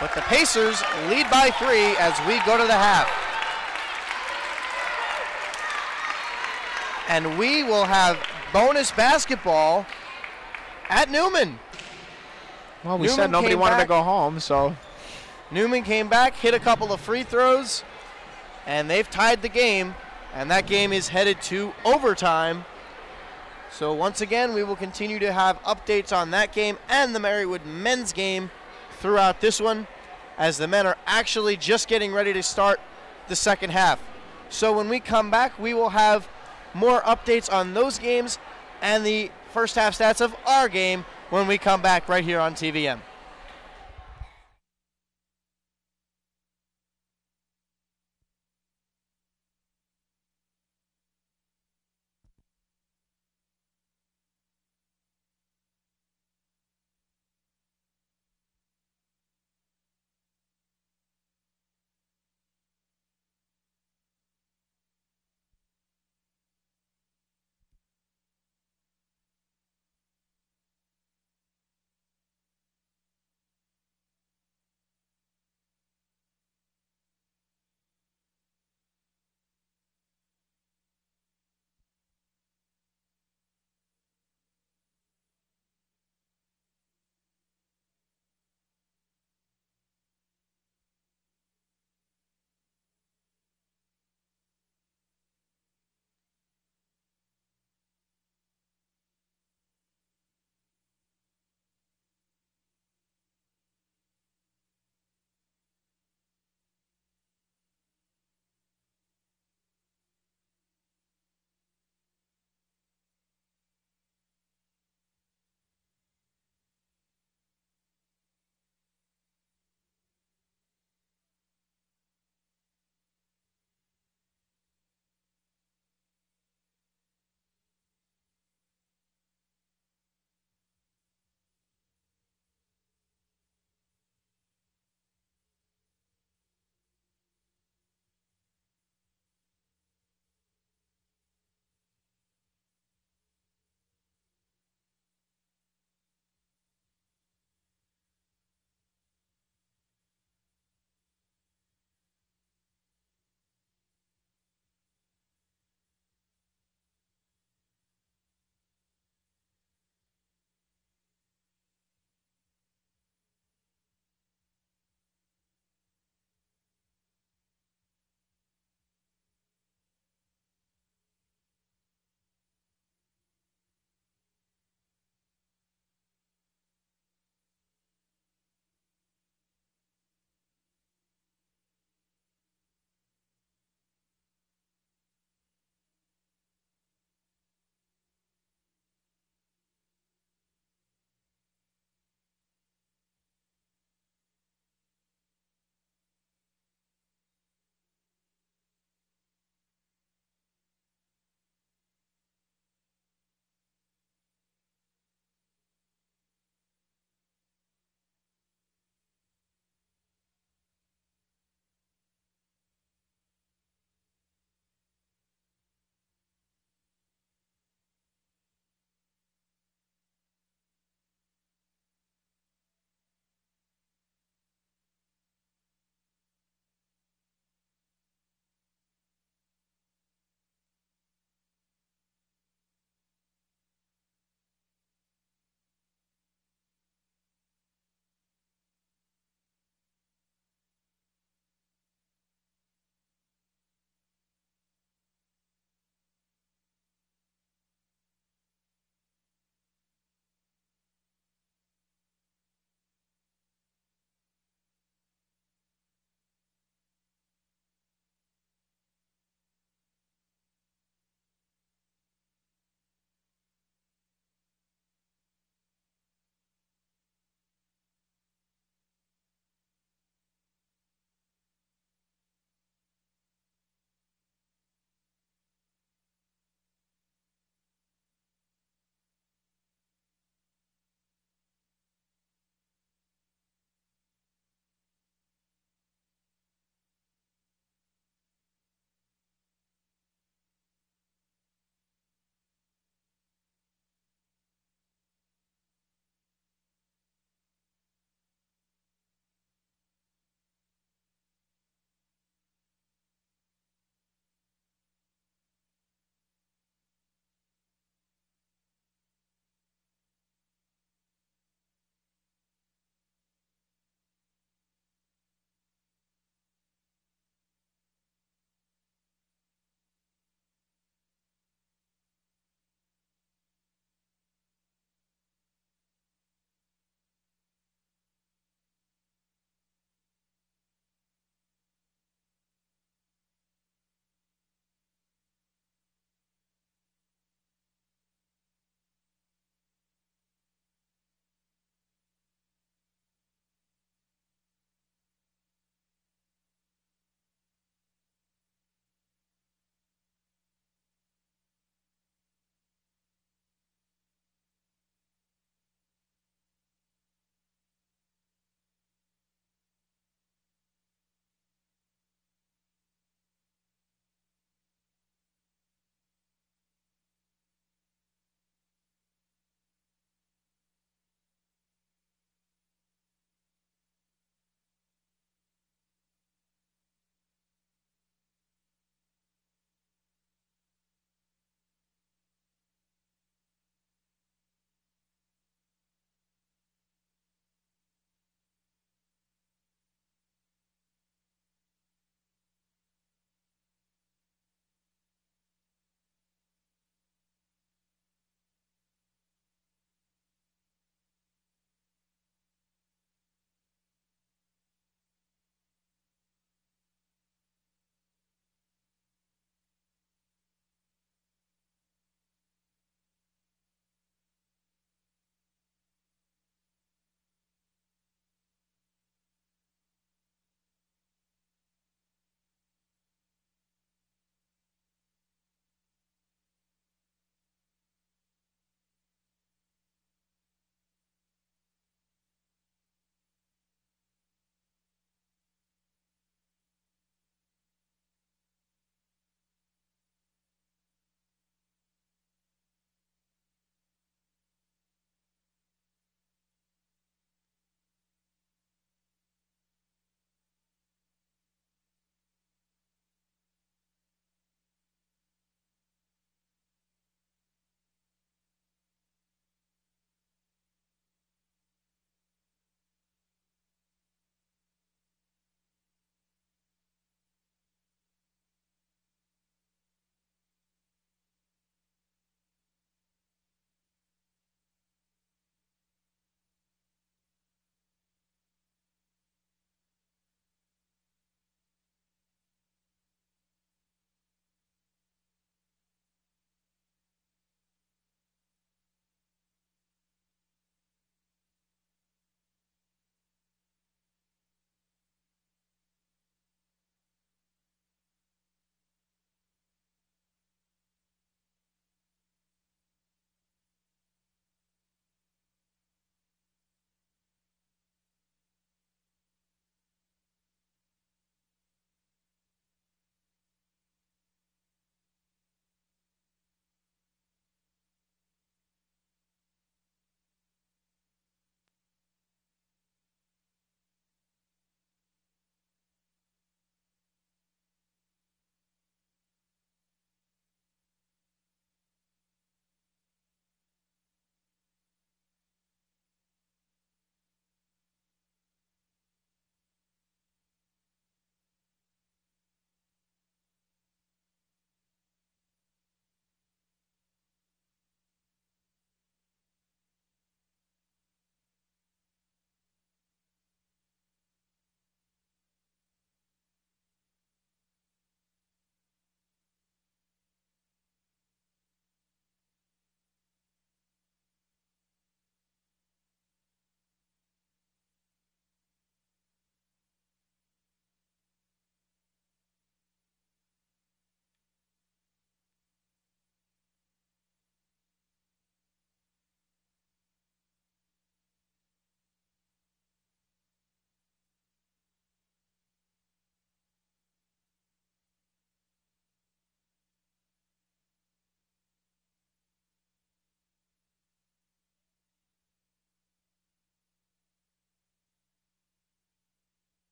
But the Pacers lead by 3 as we go to the half. And we will have bonus basketball at Newman.
Well, we said nobody wanted to go home, so.
Newman came back, hit a couple of free throws, and they've tied the game, and that game is headed to overtime. So once again, we will continue to have updates on that game and the Marywood men's game throughout this one, as the men are actually just getting ready to start the second half. So when we come back, we will have more updates on those games and the first half stats of our game when we come back right here on TVM.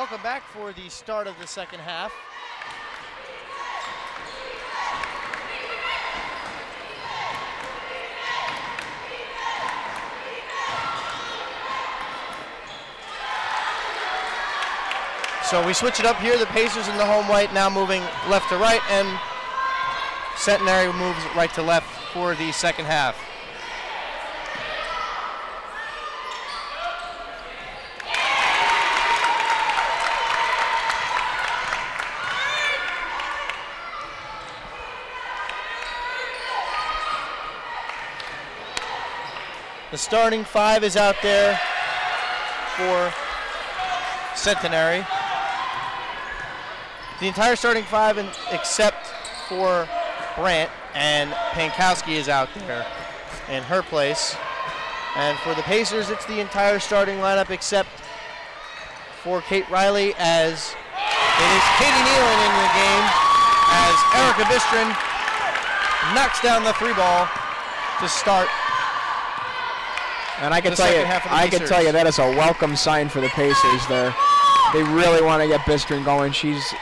welcome back for the start of the second half. So we switch it up here. The Pacers in the home white now moving left to right, and Centenary moves right to left for the second half. The starting five is out there for Centenary. The entire starting five except for Brandt, and Pankowski is out there in her place. And for the Pacers, it's the entire starting lineup except for Kate Riley, as it is Katie Nealon in the game, as Erica Bistrin knocks down the three ball to start.
And I can tell you that is a welcome sign for the Pacers there. They really want to get Bistrin going. She's,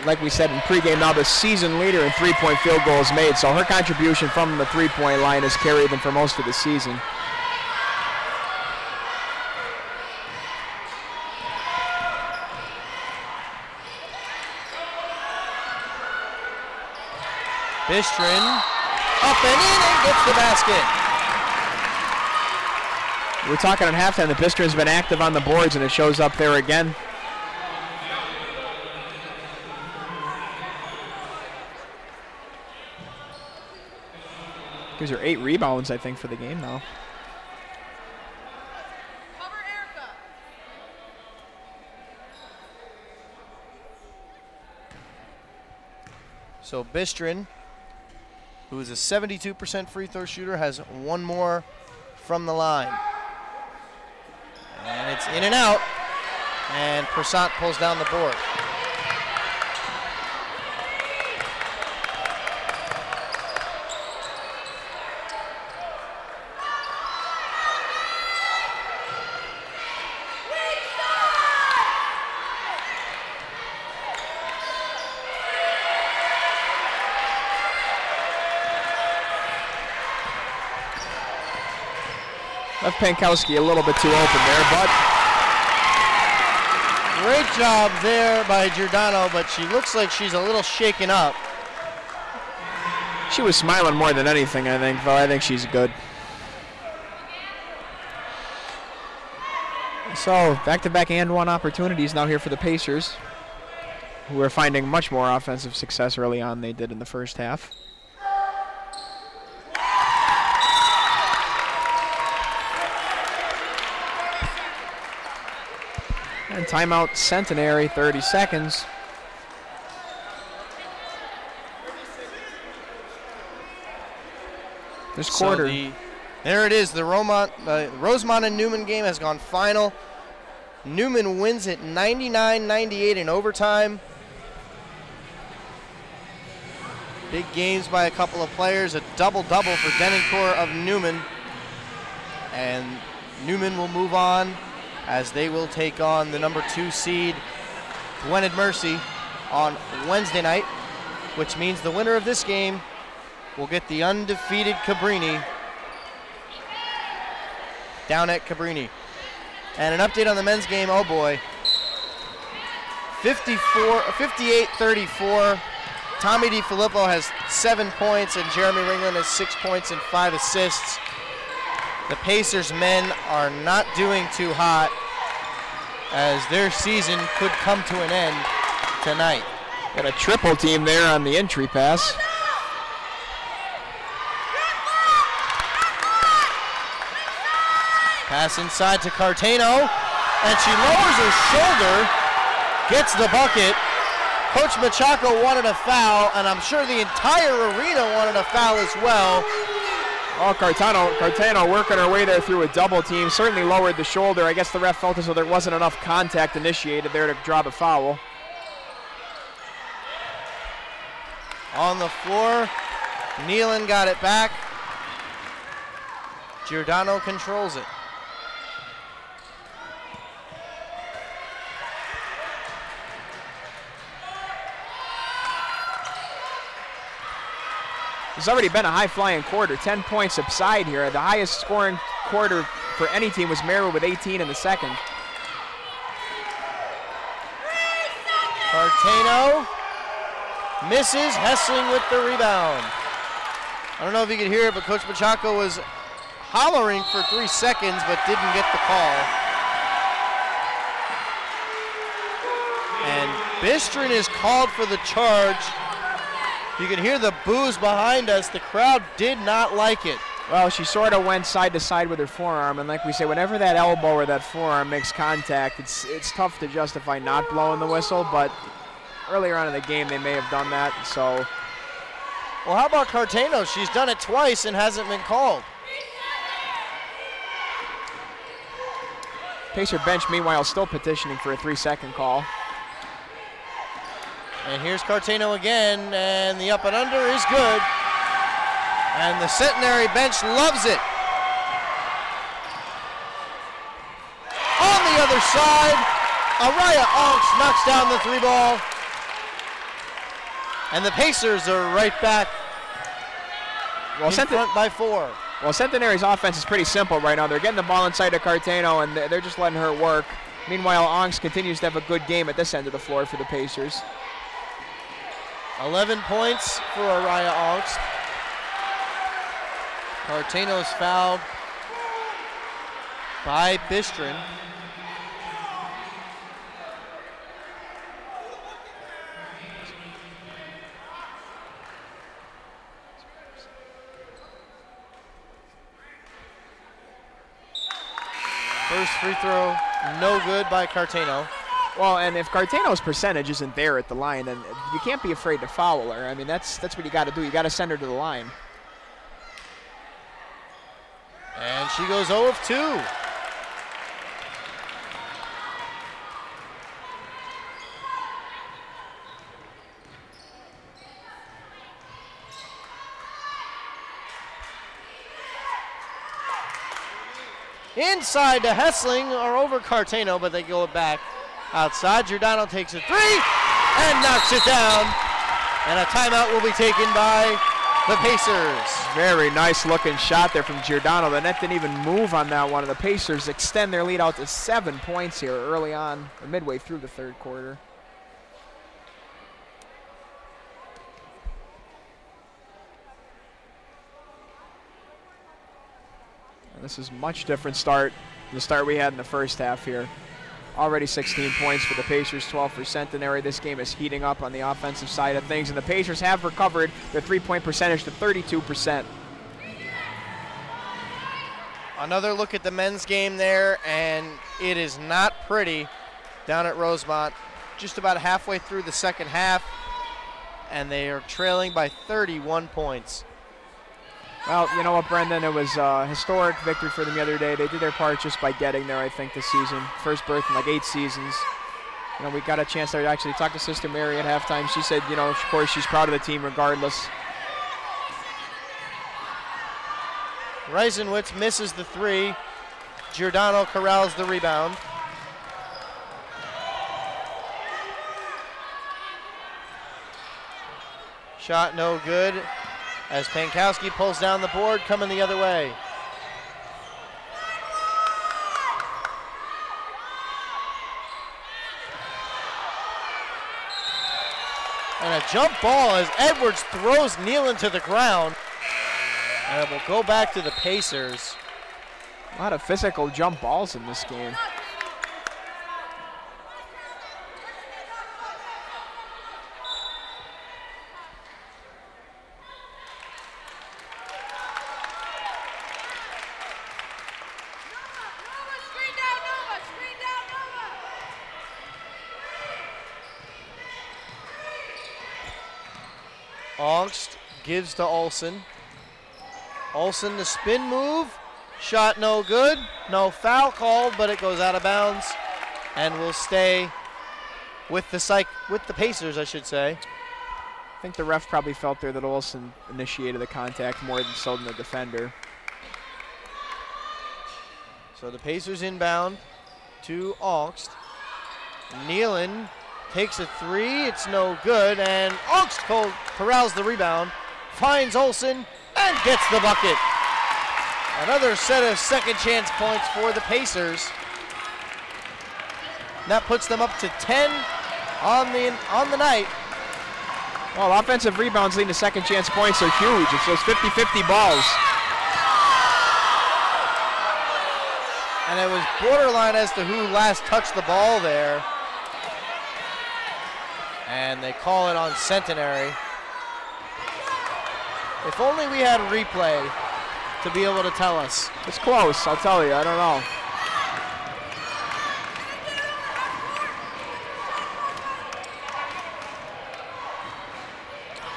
like we said in pregame, now the season leader in three-point field goals made. So her contribution from the three-point line has carried them for most of the season.
Bistrin up and in and gets the basket.
We're talking at halftime that Bistrin's been active on the boards, and it shows up there again. Gives her 8 rebounds, I think, for the game now.
Cover Erica.
So Bistrin, who is a 72% free throw shooter, has one more from the line. And it's in and out, and Persant pulls down the board.
Left Pankowski a little bit too open there, but
great job there by Giordano, but she looks like she's a little shaken up.
She was smiling more than anything, I think, though. I think she's good. So, back-to-back and one opportunities now here for the Pacers, who are finding much more offensive success early on than they did in the first half. And timeout Centenary, 30 seconds. This quarter.
There it is. The Rosemont and Newman game has gone final. Newman wins it 99-98 in overtime. Big games by a couple of players. A double-double for Denoncourt of Newman. And Newman will move on, as they will take on the number 2 seed, Gwynedd Mercy, on Wednesday night, which means the winner of this game will get the undefeated Cabrini down at Cabrini. And an update on the men's game, oh boy. 58-34. Tommy DiFilippo has 7 points, and Jeremy Ringland has 6 points and 5 assists. The Pacers men are not doing too hot, as their season could come to an end tonight.
Got a triple team there on the entry pass.
Pass inside to Cartano, and she lowers her shoulder, gets the bucket. Coach Machaco wanted a foul, and I'm sure the entire arena wanted a foul as well.
Oh, Cartano working her way there through a double team. Certainly lowered the shoulder. I guess the ref felt as though there wasn't enough contact initiated there to draw the foul.
On the floor, Nealon got it back. Giordano controls it.
There's already been a high-flying quarter, 10 points upside here. The highest scoring quarter for any team was Marywood with 18 in the second.
Cartano misses. Hessling with the rebound. I don't know if you could hear it, but Coach Machaco was hollering for 3 seconds, but didn't get the call. And Bistron is called for the charge. You can hear the boos behind us. The crowd did not like it.
Well, she sort of went side to side with her forearm, and like we say, whenever that elbow or that forearm makes contact, it's tough to justify not blowing the whistle, but earlier on in the game they may have done that, so.
Well, how about Cartano? She's done it twice and hasn't been called.
Pacer bench, meanwhile, still petitioning for a 3-second call.
And here's Cartano again, and the up and under is good. And the Centenary bench loves it. On the other side, Araya Onks knocks down the 3-ball. And the Pacers are right back in front by 4.
Well, Centenary's offense is pretty simple right now. They're getting the ball inside of Cartano, and they're just letting her work. Meanwhile, Onks continues to have a good game at this end of the floor for the Pacers.
11 points for Araya Onks. Cartano's fouled by Bistron. First free throw, no good by Cartano.
Well, and if Cartano's percentage isn't there at the line, then you can't be afraid to foul her. I mean, that's what you got to do. You got to send her to the line.
And she goes 0 of 2. Inside to Hessling or over Cartano, but they go it back outside. Giordano takes a 3 and knocks it down. And a timeout will be taken by the Pacers.
Very nice looking shot there from Giordano. The net didn't even move on that one. And the Pacers extend their lead out to 7 points here early on, or midway through the third quarter. And this is a much different start than the start we had in the first half here. Already 16 points for the Pacers, 12 for Centenary. This game is heating up on the offensive side of things, and the Pacers have recovered their three-point percentage to 32%.
Another look at the men's game there, and it is not pretty down at Rosemont. Just about halfway through the second half, and they are trailing by 31 points.
Well, you know what, Brendan? It was a historic victory for them the other day. They did their part just by getting there, I think, this season. First berth in like 8 seasons. You know, we got a chance to actually talk to Sister Mary at halftime. She said, you know, of course, she's proud of the team regardless.
Reisenwitz misses the 3. Giordano corrals the rebound. Shot no good as Pankowski pulls down the board, coming the other way. And a jump ball as Edwards throws Nealon to the ground. And it will go back to the Pacers.
A lot of physical jump balls in this game.
Ongst gives to Olsen. Olsen the spin move. Shot no good. No foul called, but it goes out of bounds and will stay with the Pacers, I should say.
I think the ref probably felt there that Olsen initiated the contact more than so than the defender.
So the Pacers inbound to Ongst. Nealon takes a 3, it's no good, and Ongst corrals the rebound
finds Olsen and gets the bucket. Another set of second chance points for the Pacers. That puts them up to 10 on the night.
Well, offensive rebounds leading to second chance points are huge. It's those 50-50 balls.
And it was borderline as to who last touched the ball there. And they call it on Centenary. If only we had a replay to be able to tell us.
It's close, I'll tell you. I don't know.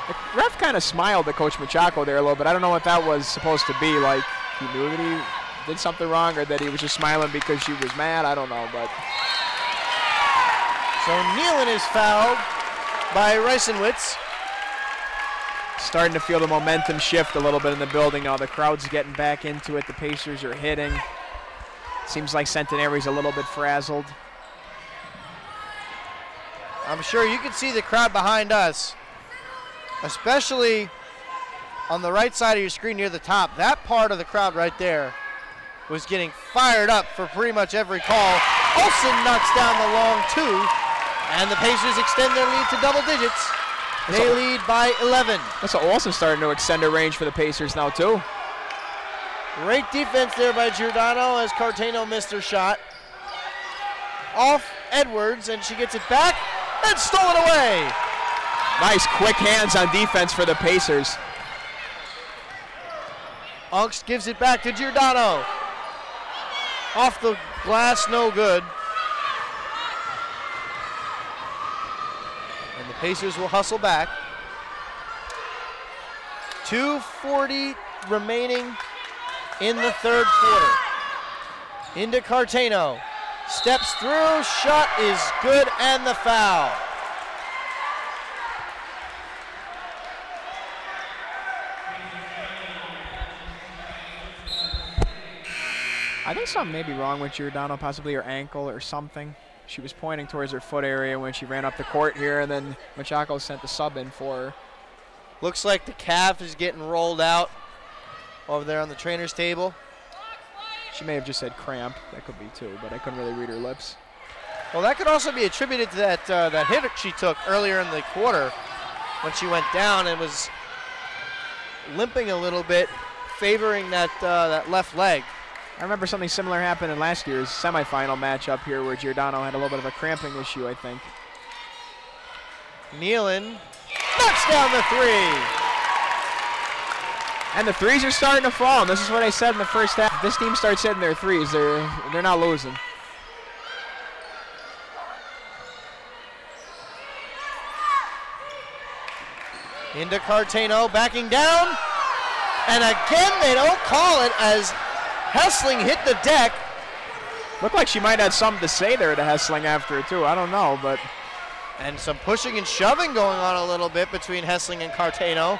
The ref kind of smiled at Coach Machako there a little bit. I don't know what that was supposed to be. Like, he knew that he did something wrong or that he was just smiling because she was mad. I don't know, but.
So Nealon is fouled by Reisenwitz.
Starting to feel the momentum shift a little bit in the building now. The crowd's getting back into it. The Pacers are hitting. Seems like Centenary's a little bit frazzled.
I'm sure you can see the crowd behind us, especially on the right side of your screen near the top. That part of the crowd right there was getting fired up for pretty much every call. Olsen knocks down the long two, and the Pacers extend their lead to double digits. They lead by 11.
That's Olsen starting to extend their range for the Pacers now, too.
Great defense there by Giordano as Cartano missed her shot. Off Edwards, and she gets it back and stolen away.
Nice quick hands on defense for the Pacers.
Unks gives it back to Giordano. Off the glass, no good. And the Pacers will hustle back. 2:40 remaining in the third quarter. Into Cartano. Steps through, shot is good, and the foul.
I think something may be wrong with Giordano, possibly her ankle or something. She was pointing towards her foot area when she ran up the court here, and then Machako sent the sub in for her.
Looks like the calf is getting rolled out over there on the trainer's table.
She may have just said cramp. That could be too, but I couldn't really read her lips.
Well, that could also be attributed to that hit she took earlier in the quarter when she went down and was limping a little bit, favoring that left leg.
I remember something similar happened in last year's semifinal matchup here where Giordano had a little bit of a cramping issue, I think.
Nealon knocks down the three.
And the threes are starting to fall. And this is what I said in the first half. If this team starts hitting their threes, they're not losing.
Into Cartano, backing down. And again, they don't call it as Hessling hit the deck.
Looked like she might have something to say there to Hessling after it, too. I don't know, but.
And some pushing and shoving going on a little bit between Hessling and Cartano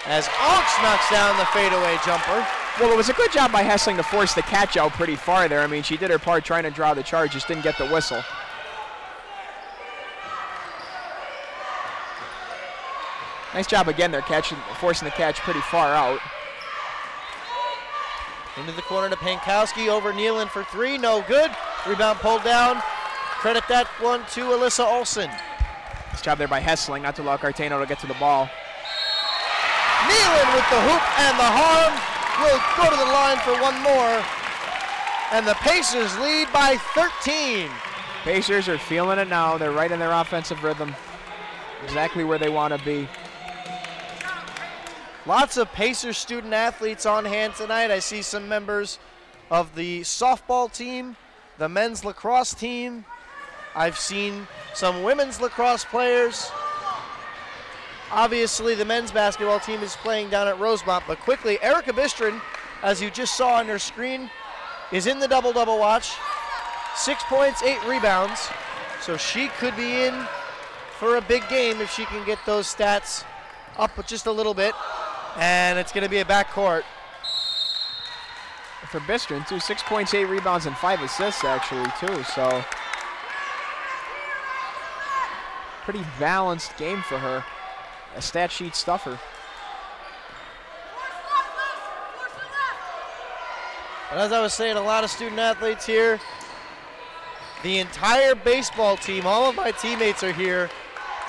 as Oaks knocks down the fadeaway jumper.
Well, it was a good job by Hessling to force the catch out pretty far there. I mean, she did her part trying to draw the charge, just didn't get the whistle. Nice job again there, forcing the catch pretty far out.
Into the corner to Pankowski, over Nealon for three, no good. Rebound pulled down. Credit that one to Alyssa Olsen.
Nice job there by Hessling, not to allow Cartano to get to the ball.
Nealon with the hoop and the harm will go to the line for one more. And the Pacers lead by 13.
Pacers are feeling it now. They're right in their offensive rhythm. Exactly where they want to be.
Lots of Pacers student athletes on hand tonight. I see some members of the softball team, the men's lacrosse team. I've seen some women's lacrosse players. Obviously, the men's basketball team is playing down at Rosemont, but quickly, Erica Bistrin, as you just saw on your screen, is in the double-double watch. 6 points, 8 rebounds. So she could be in for a big game if she can get those stats up just a little bit. And it's going to be a backcourt.
For Bistrin, too, 6 points, 8 rebounds, and 5 assists, actually, too. So, pretty balanced game for her. A stat sheet stuffer.
But as I was saying, a lot of student athletes here. The entire baseball team, all of my teammates are here.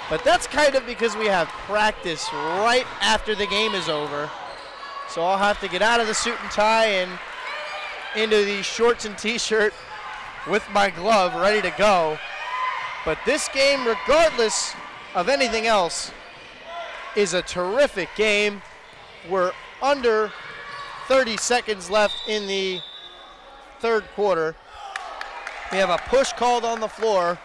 But that's kind of because we have practice right after the game is over. So I'll have to get out of the suit and tie and into the shorts and t-shirt with my glove ready to go. But this game, regardless of anything else, is a terrific game. We're under 30 seconds left in the third quarter. We have a push called on the floor.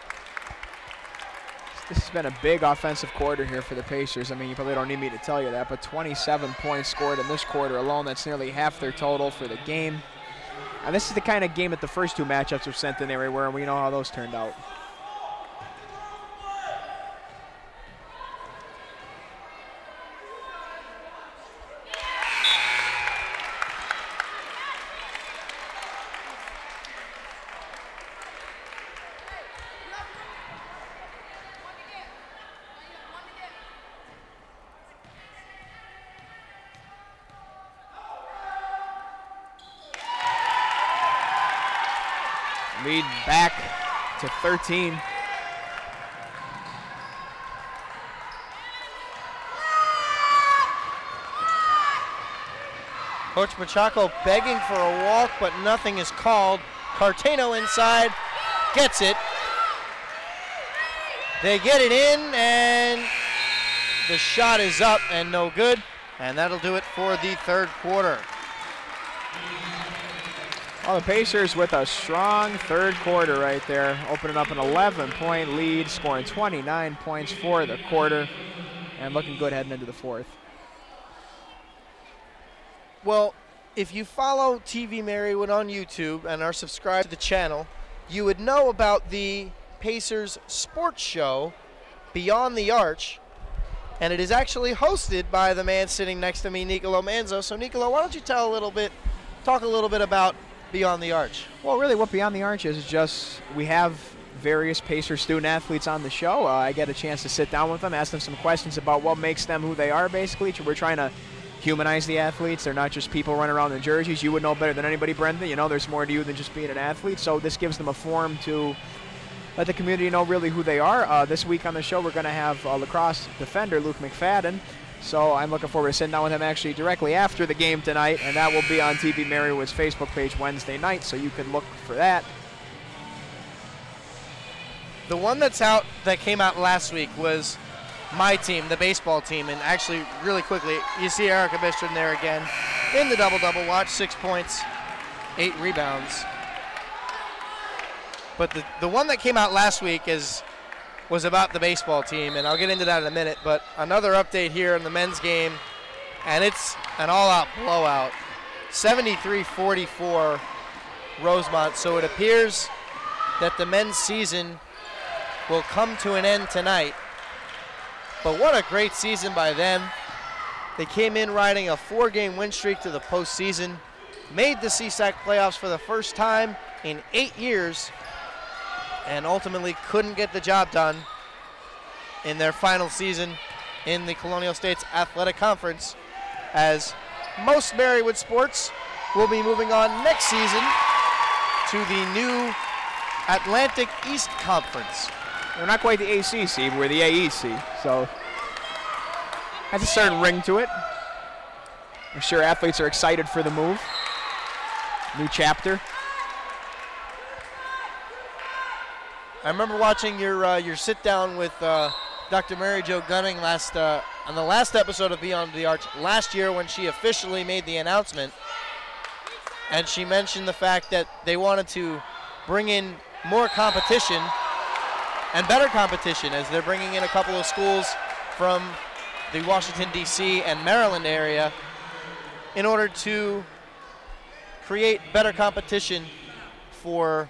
This has been a big offensive quarter here for the Pacers. I mean, you probably don't need me to tell you that, but 27 points scored in this quarter alone. That's nearly half their total for the game. And this is the kind of game at the first two matchups with Centenary where we know how those turned out. Lead back to 13.
Coach Machaco begging for a walk, but nothing is called. Cartano inside, gets it. They get it in, and the shot is up and no good. And that'll do it for the third quarter.
Well, the Pacers with a strong third quarter right there, opening up an 11-point lead, scoring 29 points for the quarter, and looking good heading into the fourth.
Well, if you follow TV-Marywood on YouTube and are subscribed to the channel, you would know about the Pacers sports show, Beyond the Arch, and it is actually hosted by the man sitting next to me, Nicolo Manzo. So, Nicolo, why don't you talk a little bit about Beyond the Arch?
Well, really what Beyond the Arch is just we have various Pacer student athletes on the show. I get a chance to sit down with them, ask them some questions about what makes them who they are, basically. We're trying to humanize the athletes. They're not just people running around in jerseys. You would know better than anybody, Brenda. You know, there's more to you than just being an athlete. So this gives them a forum to let the community know really who they are. This week on the show, we're going to have lacrosse defender Luke McFadden. So I'm looking forward to sitting down with him actually directly after the game tonight, and that will be on TV-Marywood's Facebook page Wednesday night, so you can look for that.
The one that came out last week was my team, the baseball team, and actually really quickly, you see Erica Bistron there again in the double-double watch, 6 points, 8 rebounds. But the one that came out last week was about the baseball team, and I'll get into that in a minute, but another update here in the men's game, and it's an all-out blowout, 73-44 Rosemont. So it appears that the men's season will come to an end tonight, but what a great season by them. They came in riding a 4-game win streak to the postseason, made the CSAC playoffs for the first time in 8 years, and ultimately couldn't get the job done in their final season in the Colonial States Athletic Conference, as most Marywood sports will be moving on next season to the new Atlantic East Conference.
We're not quite the ACC, we're the AEC, so has a certain ring to it. I'm sure athletes are excited for the move. New chapter.
I remember watching your sit down with Dr. Mary Jo Gunning on the last episode of Beyond the Arch last year when she officially made the announcement, and she mentioned the fact that they wanted to bring in more competition and better competition, as they're bringing in a couple of schools from the Washington, D.C. and Maryland area in order to create better competition for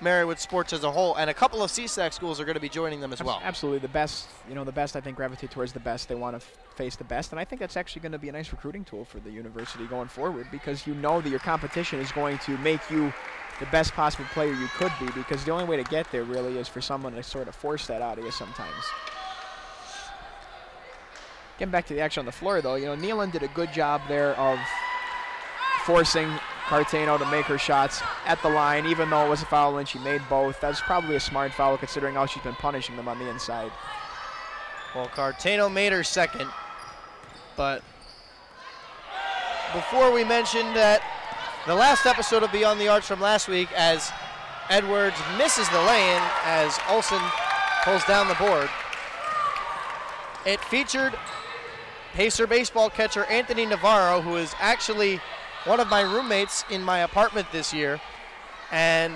Marywood sports as a whole, and a couple of CSAC schools are going to be joining them as well.
Absolutely, the best, the best I think gravitate towards the best. They want to face the best, and I think that's actually going to be a nice recruiting tool for the university going forward, because you know that your competition is going to make you the best possible player you could be, because the only way to get there really is for someone to sort of force that out of you sometimes. Getting back to the action on the floor, though, Nealon did a good job there of forcing Cartano to make her shots at the line, even though it was a foul and she made both. That's probably a smart foul considering how she's been punishing them on the inside.
Well, Cartano made her second, but before we mentioned that the last episode of Beyond the Arch from last week, as Edwards misses the lay-in as Olsen pulls down the board, it featured Pacer baseball catcher Anthony Navarro, who is actually one of my roommates in my apartment this year. And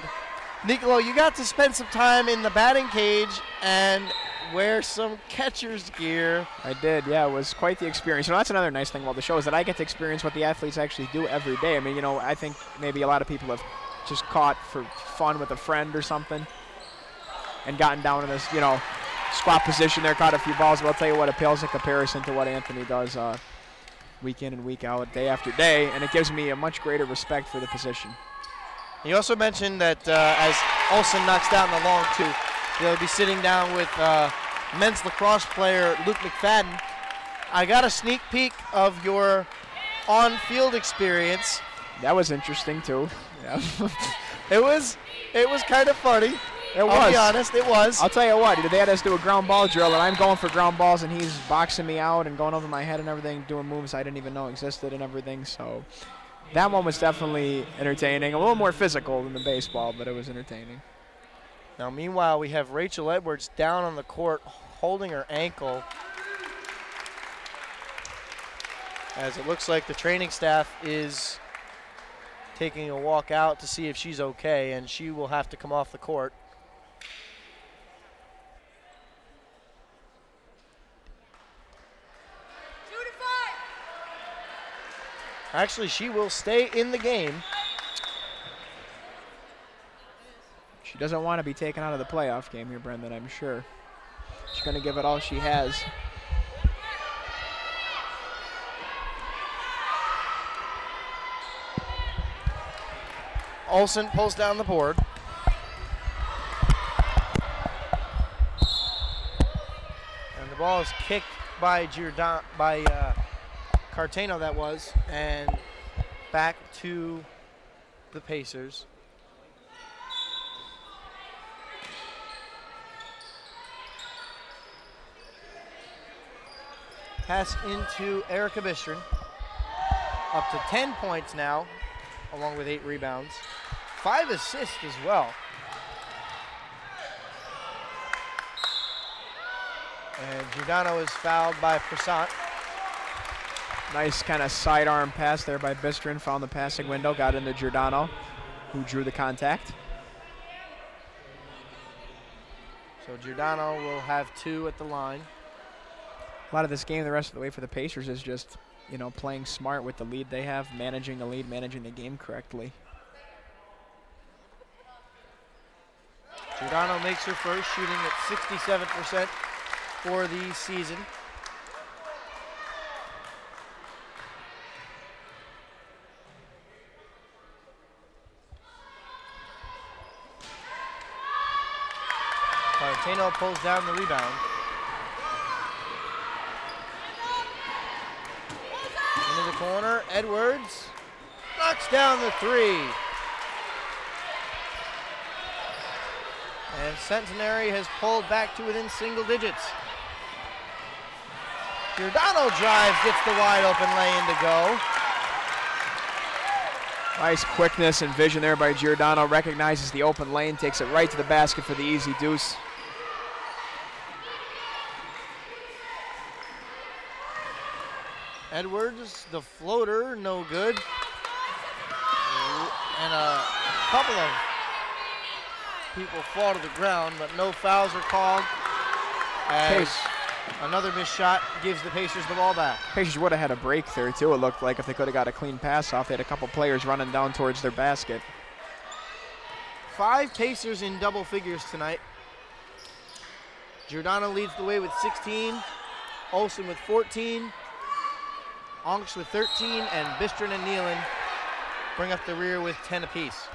Nicolo, you got to spend some time in the batting cage and wear some catcher's gear.
I did, yeah. It was quite the experience. You know, that's another nice thing about the show is that I get to experience what the athletes actually do every day. I mean, you know, I think maybe a lot of people have just caught for fun with a friend or something and gotten down in this, you know, squat position there, caught a few balls. But I'll tell you what, it pales in comparison to what Anthony does week in and week out, day after day, and it gives me a much greater respect for the position.
You also mentioned that as Olsen knocks down the long two, they'll be sitting down with men's lacrosse player Luke McFadden. I got a sneak peek of your on-field experience. That
was interesting too. Yeah.
It was kind of funny.
I'll
be honest, it was.
I'll tell you what, they had us do a ground ball drill, and I'm going for ground balls, and he's boxing me out and going over my head and everything, doing moves I didn't even know existed and everything. So that one was definitely entertaining. A little more physical than the baseball, but it was entertaining.
Now, meanwhile, we have Rachel Edwards down on the court holding her ankle, as it looks like the training staff is taking a walk out to see if she's okay, and she will have to come off the court. Actually, she will stay in the game.
She doesn't want to be taken out of the playoff game here, Brendan, I'm sure. She's going to give it all she has.
Olsen pulls down the board. And the ball is kicked by Cartano, that was, and back to the Pacers. Pass into Erica Bistron. Up to 10 points now, along with 8 rebounds. 5 assists as well. And Giordano is fouled by Prasad.
Nice kind of sidearm pass there by Bistron. Found the passing window, got into Giordano, who drew the contact.
So Giordano will have 2 at the line.
A lot of this game the rest of the way for the Pacers is just, you know, playing smart with the lead they have, managing the lead, managing the game correctly.
Giordano makes her first, shooting at 67% for the season. Cartano pulls down the rebound. Into the corner, Edwards knocks down the 3. And Centenary has pulled back to within single digits. Giordano drives, gets the wide open lane to go.
Nice quickness and vision there by Giordano. Recognizes the open lane, takes it right to the basket for the easy deuce.
Edwards, the floater, no good. And a couple of people fall to the ground, but no fouls are called. As another missed shot gives the Pacers the ball back.
Pacers would have had a break there too, it looked like, if they could have got a clean pass off. They had a couple players running down towards their basket.
5 Pacers in double figures tonight. Giordano leads the way with 16, Olsen with 14, Onks with 13, and Bistron and Nealon bring up the rear with 10 apiece.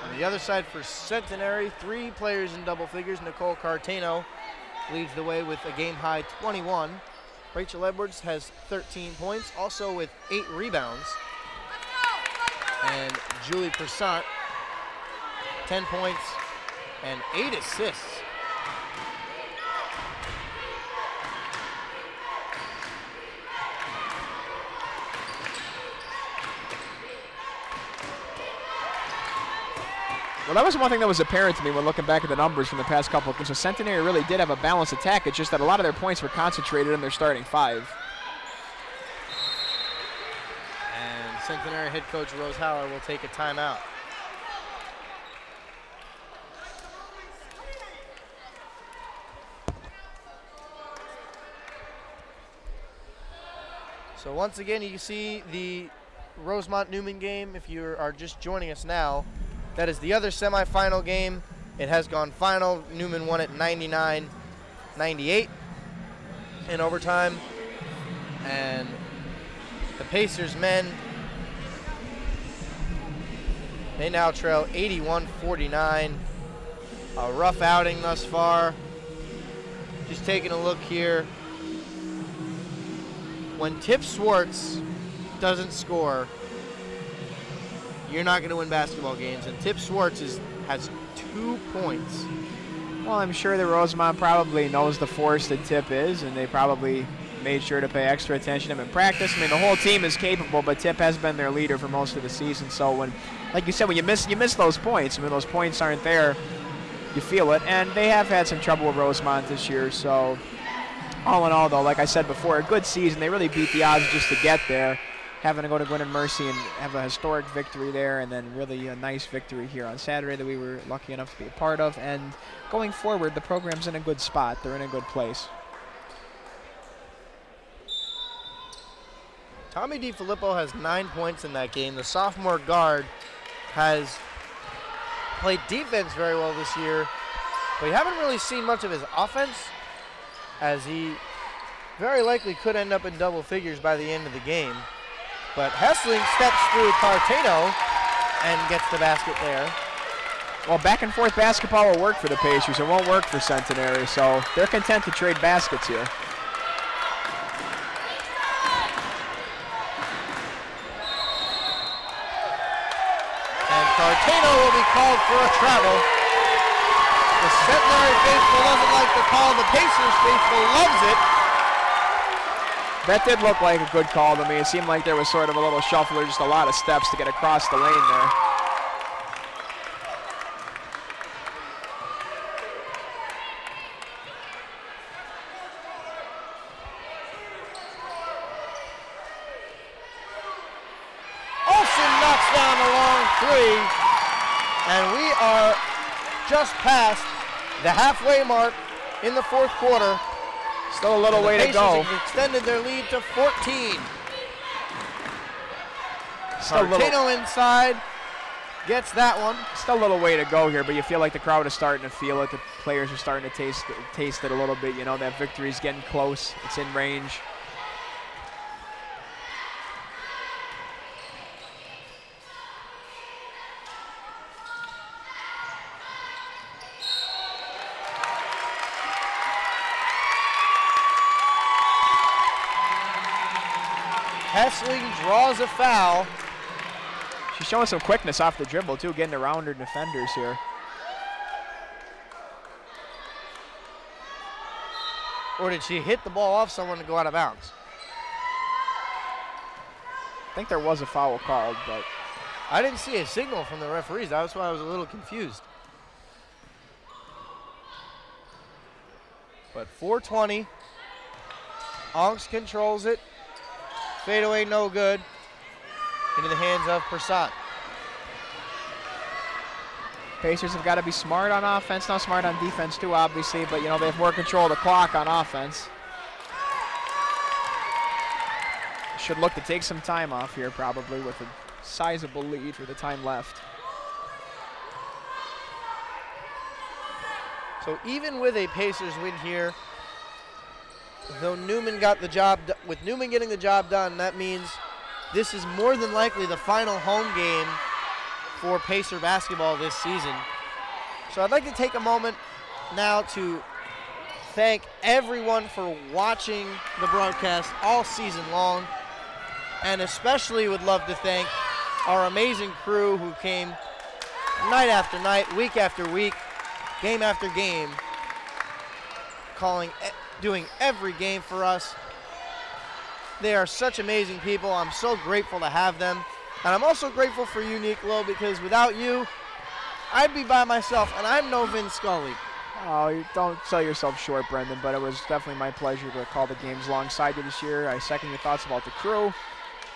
On the other side for Centenary, 3 players in double figures. Nicole Cartano leads the way with a game-high 21. Rachel Edwards has 13 points, also with 8 rebounds. And Julie Persant, 10 points and 8 assists.
Well, that was one thing that was apparent to me when looking back at the numbers from the past couple. So Centenary really did have a balanced attack. It's just that a lot of their points were concentrated in their starting 5.
And Centenary head coach Rose Haller will take a timeout. So once again, you see the Rosemont-Newman game. If you are just joining us now, that is the other semifinal game. It has gone final. Newman won it 99-98 in overtime. And the Pacers men, they now trail 81-49. A rough outing thus far. Just taking a look here. When Tip Swartz doesn't score, you're not going to win basketball games. And Tip Swartz has 2 points.
Well, I'm sure that Rosemont probably knows the force that Tip is, and they probably made sure to pay extra attention to him in practice. I mean, the whole team is capable, but Tip has been their leader for most of the season. So when, like you said, when you miss those points, when those points aren't there, you feel it. And they have had some trouble with Rosemont this year. So all in all, though, like I said before, a good season. They really beat the odds just to get there. Having to go to Gwynedd Mercy and have a historic victory there, and then really a nice victory here on Saturday that we were lucky enough to be a part of. And going forward, the program's in a good spot. They're in a good place.
Tommy DiFilippo has 9 points in that game. The sophomore guard has played defense very well this year, but we haven't really seen much of his offense, as he very likely could end up in double figures by the end of the game. But Hessling steps through Cartano and gets the basket there.
Well, back and forth basketball will work for the Pacers. It won't work for Centenary, so they're content to trade baskets here.
And Cartano will be called for a travel. The Centenary faithful doesn't like the call. The Pacers faithful loves it.
That did look like a good call to me. It seemed like there was sort of a little shuffle or just a lot of steps to get across the lane there.
Olsen knocks down a long 3, and we are just past the halfway mark in the 4th quarter.
Still a little way to go.
Have extended their lead to 14.
Cartano
inside gets that one.
Still a little way to go here, but you feel like the crowd is starting to feel it. The players are starting to taste it a little bit. You know, that victory's getting close. It's in range.
Hessling draws a foul.
She's showing some quickness off the dribble, too, getting around her defenders here.
Or did she hit the ball off someone to go out of bounds?
I think there was a foul called, but
I didn't see a signal from the referees. That's why I was a little confused. But 4:20. Onks controls it. Fadeaway no good. Into the hands of Persant.
Pacers have got to be smart on offense, not smart on defense too, obviously, but, you know, they have more control of the clock on offense. Should look to take some time off here, probably, with a sizable lead with the time left.
So even with a Pacers win here, though Newman got the job, with Newman getting the job done, that means this is more than likely the final home game for Pacer basketball this season. So I'd like to take a moment now to thank everyone for watching the broadcast all season long, and especially would love to thank our amazing crew who came night after night, week after week, game after game, doing every game for us. They are such amazing people. I'm so grateful to have them. And I'm also grateful for you, Nicolo, because without you, I'd be by myself, and I'm no Vin Scully.
Oh, you don't sell yourself short, Brendan, but it was definitely my pleasure to call the games alongside you this year. I second your thoughts about the crew.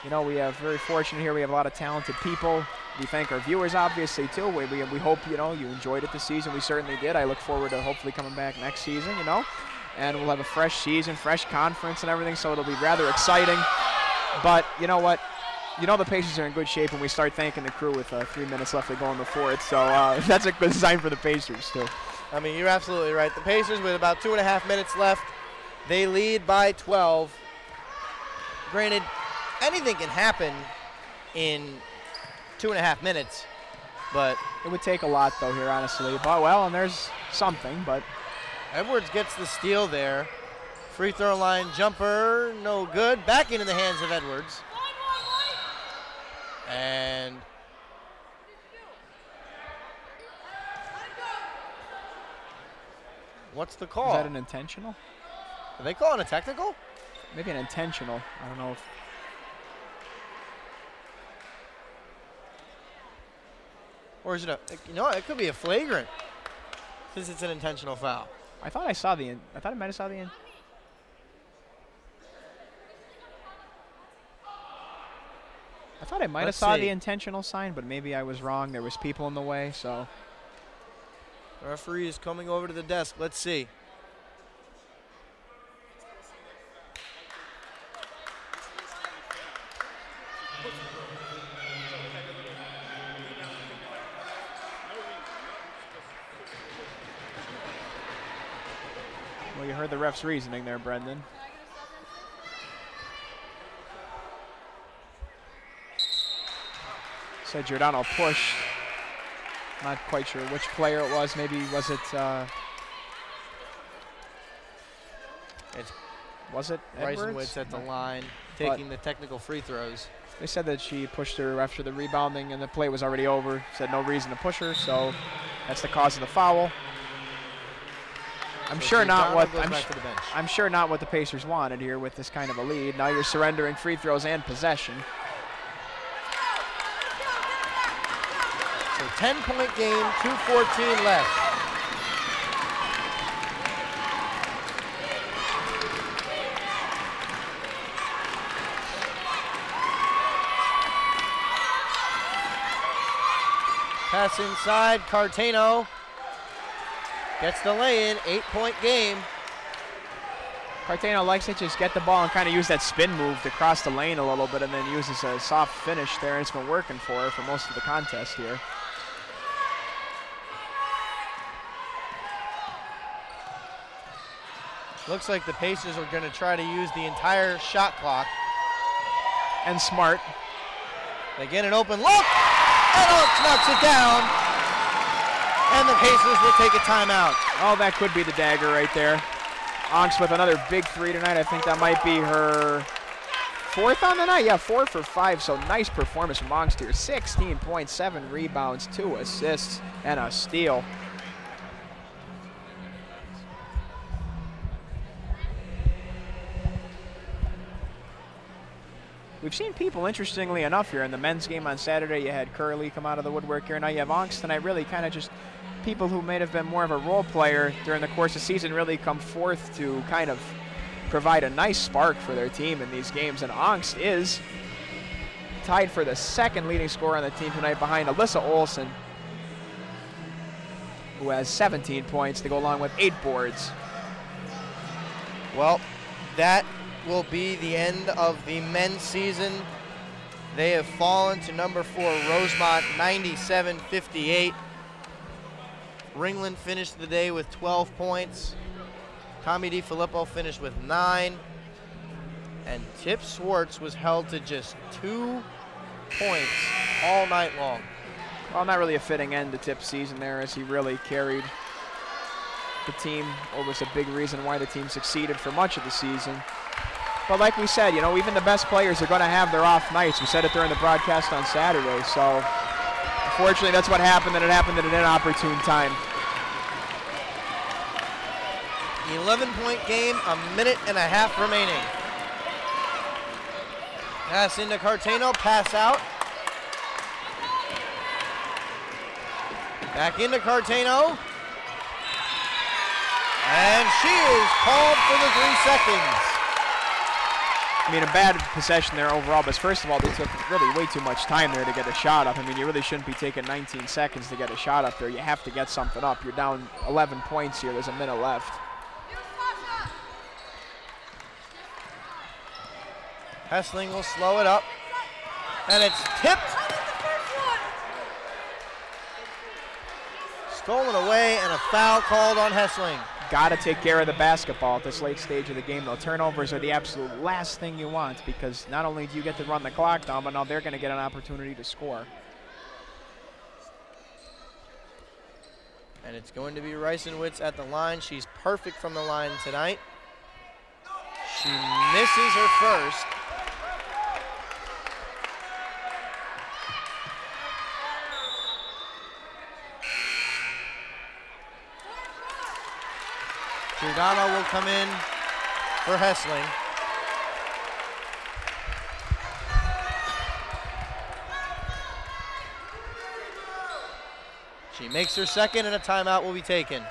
You know, we have very fortunate here. We have a lot of talented people. We thank our viewers, obviously, too. We hope, you know, you enjoyed it this season. We certainly did. I look forward to hopefully coming back next season, you know. And we'll have a fresh season, fresh conference and everything, so it'll be rather exciting. But you know what? You know the Pacers are in good shape when we start thanking the crew with 3 minutes left to go in the fourth. So that's a good sign for the Pacers, too.
I mean, you're absolutely right. The Pacers, with about 2.5 minutes left, they lead by 12. Granted, anything can happen in 2.5 minutes, but
it would take a lot, though, here, honestly. But, well, and there's something, but
Edwards gets the steal there. Free throw line jumper, no good. Back into the hands of Edwards. And what's the call?
Is that an intentional?
Are they calling a technical?
Maybe an intentional. I don't know if.
Or is it it could be a flagrant since it's an intentional foul.
I thought I saw the. I thought I might have saw the. I thought I might have saw the intentional sign, but maybe I was wrong. There was people in the way, so.
The referee is coming over to the desk. Let's see.
Well, you heard the ref's reasoning there, Brendan. Said Giordano pushed. Not quite sure which player it was. Maybe was it? Was it Edwards?
Reisenwitz at the line, taking the technical free throws.
They said that she pushed her after the rebounding, and the play was already over. Said no reason to push her, so that's the cause of the foul. I'm sure not what the Pacers wanted here with this kind of a lead. Now you're surrendering free throws and possession.
So 10-point game, 2:14 left. Pass inside, Cartano gets the lay-in, 8-point game.
Cartano likes to just get the ball and kind of use that spin move to cross the lane a little bit and then uses a soft finish there, and it's been working for her for most of the contest here.
Looks like the Pacers are going to try to use the entire shot clock.
And smart.
They get an open look, and Oaks knocks it down. And the Pacers will take a timeout.
Oh, that could be the dagger right there. Onks with another big three tonight. I think that might be her fourth on the night. Yeah, 4 for 5, so nice performance from Onks here. 16 points, 7 rebounds, 2 assists, and a steal. We've seen people, interestingly enough, here in the men's game on Saturday. You had Curley come out of the woodwork here. Now you have Onks tonight. Really kind of just people who may have been more of a role player during the course of the season really come forth to kind of provide a nice spark for their team in these games. And Onks is tied for the second leading scorer on the team tonight behind Alyssa Olsen, who has 17 points to go along with 8 boards.
Well, that will be the end of the men's season. They have fallen to number 4, Rosemont, 97-58. Ringland finished the day with 12 points. Tommy DiFilippo finished with 9. And Tip Swartz was held to just 2 points all night long.
Well, not really a fitting end to Tip's season there, as he really carried helped the team or was a big reason why the team succeeded for much of the season. But like we said, you know, even the best players are going to have their off nights. We said it during the broadcast on Saturday. So unfortunately, that's what happened, and it happened at an inopportune time.
11-point game, a minute and a half remaining. Pass into Cartano, pass out. Back into Cartano. And she is called for the 3 seconds.
I mean, a bad possession there overall, but first of all, they took really way too much time there to get a shot up. I mean, you really shouldn't be taking 19 seconds to get a shot up there. You have to get something up. You're down 11 points here. There's a minute left.
Hessling will slow it up. And it's tipped. Stolen away and a foul called on Hessling.
Got to take care of the basketball at this late stage of the game, though. Turnovers are the absolute last thing you want, because not only do you get to run the clock down, but now they're going to get an opportunity to score.
And it's going to be Reisenwitz at the line. She's perfect from the line tonight. She misses her first. Giordano will come in for Hessling. She makes her second, and a timeout will be taken.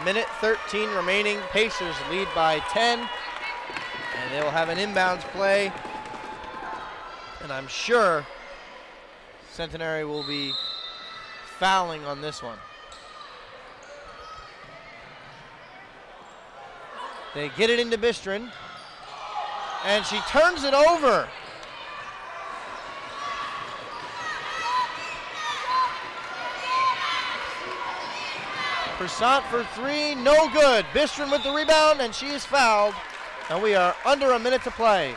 Minute 13 remaining. Pacers lead by 10. And they will have an inbounds play. And I'm sure Centenary will be fouling on this one. They get it into Bistrin. And she turns it over. Persant for 3, no good. Bistrin with the rebound, and she is fouled. And we are under a minute to play.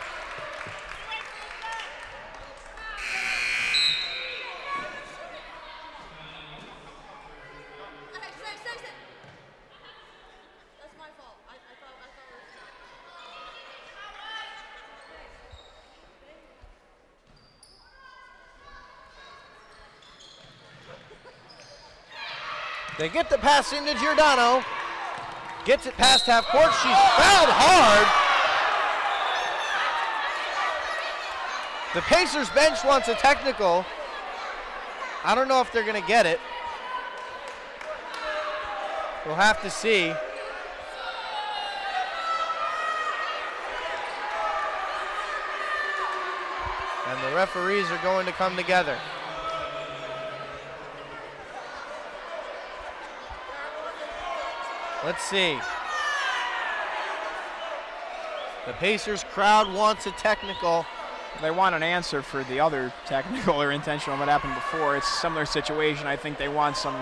They get the pass into Giordano. Gets it past half court. She's fouled hard. The Pacers bench wants a technical. I don't know if they're going to get it. We'll have to see. And the referees are going to come together. Let's see. The Pacers crowd wants a technical.
They want an answer for the other technical or intentional that happened before. It's a similar situation. I think they want some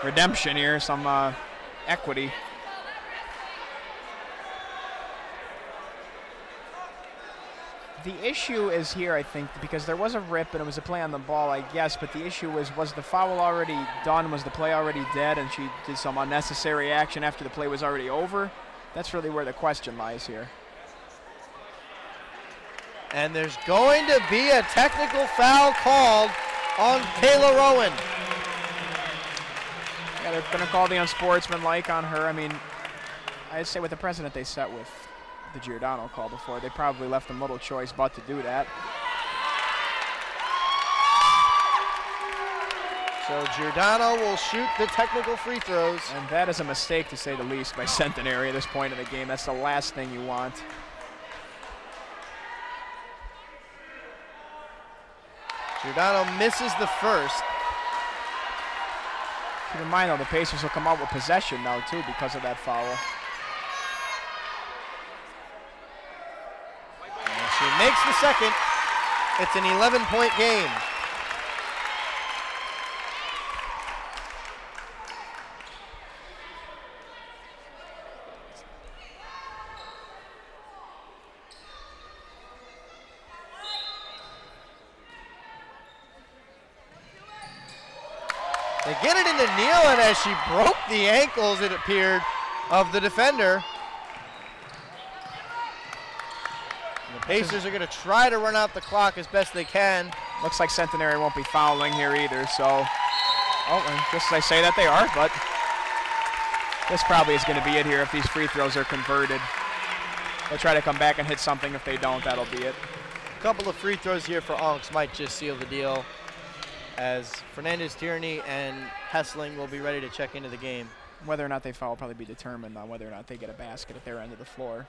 redemption here, some equity. The issue is here, I think, because there was a rip and it was a play on the ball, I guess, but the issue was the foul already done? Was the play already dead and she did some unnecessary action after the play was already over? That's really where the question lies here.
And there's going to be a technical foul called on Kayla Rowan.
Yeah, they're going to call the unsportsmanlike on her. I mean, I'd say with the precedent they set with the Giordano call before, they probably left them little choice but to do that.
So Giordano will shoot the technical free throws.
And that is a mistake, to say the least, by Centenary at this point in the game. That's the last thing you want.
Giordano misses the first.
Keep in mind, though, the Pacers will come out with possession now, too, because of that foul.
And she makes the second. It's an 11-point game. They get it into Nealon as she broke the ankles, it appeared, of the defender. And the Pacers are going to try to run out the clock as best they can.
Looks like Centenary won't be fouling here either, so. Oh, and just as I say that, they are, but this probably is going to be it here if these free throws are converted. They'll try to come back and hit something. If they don't, that'll be it.
A couple of free throws here for Onks might just seal the deal, as Fernandez, Tierney, and Hessling will be ready to check into the game.
Whether or not they foul will probably be determined on whether or not they get a basket at their end of the floor.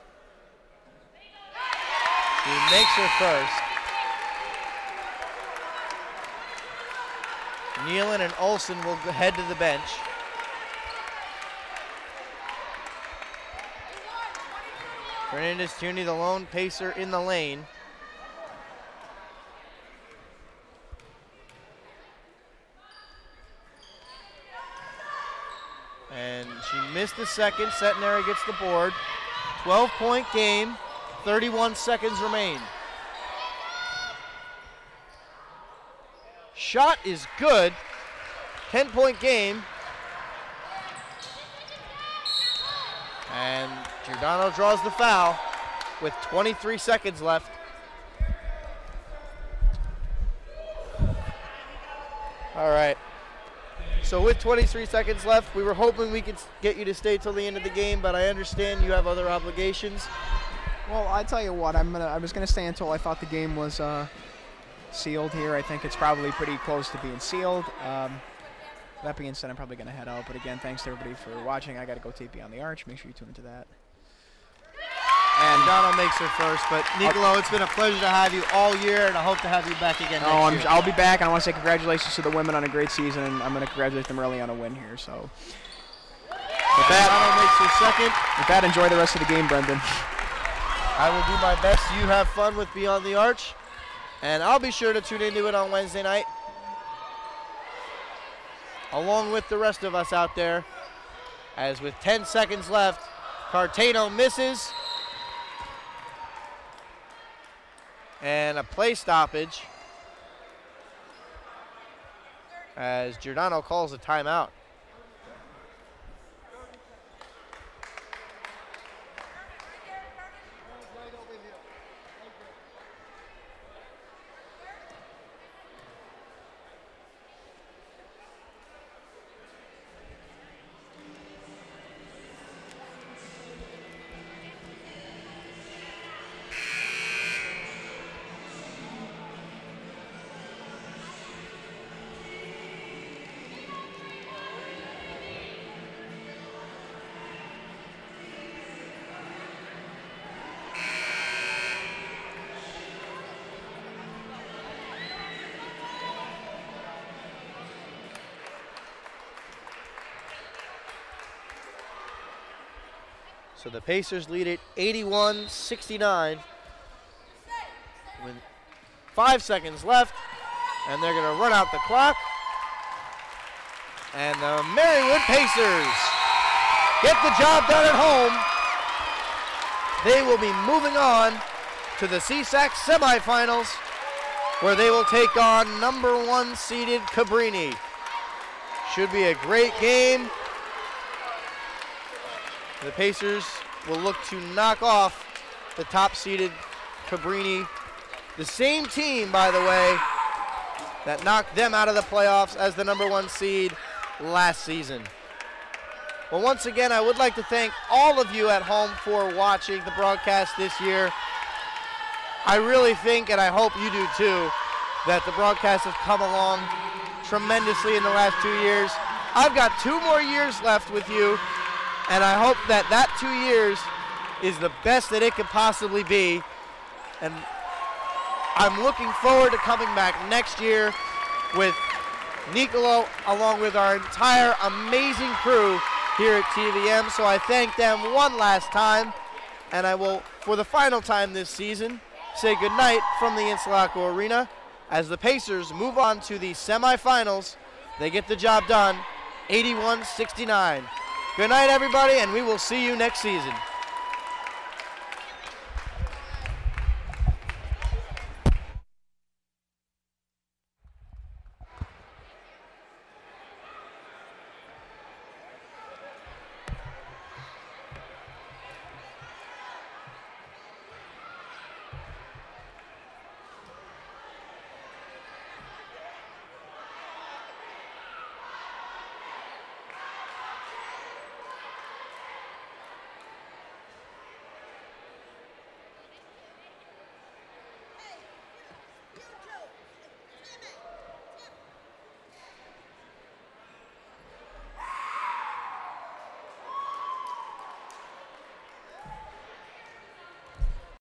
He makes her first. Nealon and Olsen will head to the bench. Fernandez, Tierney, the lone Pacer in the lane. And she missed the second. Centenary gets the board. 12-point game, 31 seconds remain. Shot is good. 10-point game. And Giordano draws the foul with 23 seconds left. All right. So with 23 seconds left, we were hoping we could get you to stay till the end of the game, but I understand you have other obligations.
Well, I tell you what, I was gonna stay until I thought the game was sealed here. I think it's probably pretty close to being sealed. That being said, I'm probably gonna head out. But again, thanks to everybody for watching. I gotta go take Beyond the Arch. Make sure you tune into that.
And Donald makes her first, but Nicolo, it's been a pleasure to have you all year, and I hope to have you back again next year.
I'll be back, and I want to say congratulations to the women on a great season, and I'm going to congratulate them early on a win here. So, with that,
Donald makes her second.
With that, enjoy the rest of the game, Brendan.
I will do my best. You have fun with Beyond the Arch, and I'll be sure to tune into it on Wednesday night, along with the rest of us out there. As with 10 seconds left, Cartano misses. And a play stoppage as Giordano calls a timeout. So the Pacers lead it 81-69 with 5 seconds left, and they're going to run out the clock. And the Marywood Pacers get the job done at home. They will be moving on to the CSAC semifinals, where they will take on #1 seeded Cabrini. Should be a great game. The Pacers will look to knock off the top-seeded Cabrini. The same team, by the way, that knocked them out of the playoffs as the #1 seed last season. Well, once again, I would like to thank all of you at home for watching the broadcast this year. I really think, and I hope you do too, that the broadcast has come along tremendously in the last 2 years. I've got 2 more years left with you, and I hope that that 2 years is the best that it could possibly be. And I'm looking forward to coming back next year with Nicolo, along with our entire amazing crew here at TVM. So I thank them one last time, and I will, for the final time this season, say goodnight from the Insulaco Arena as the Pacers move on to the semifinals. They get the job done, 81-69. Good night, everybody, and we will see you next season.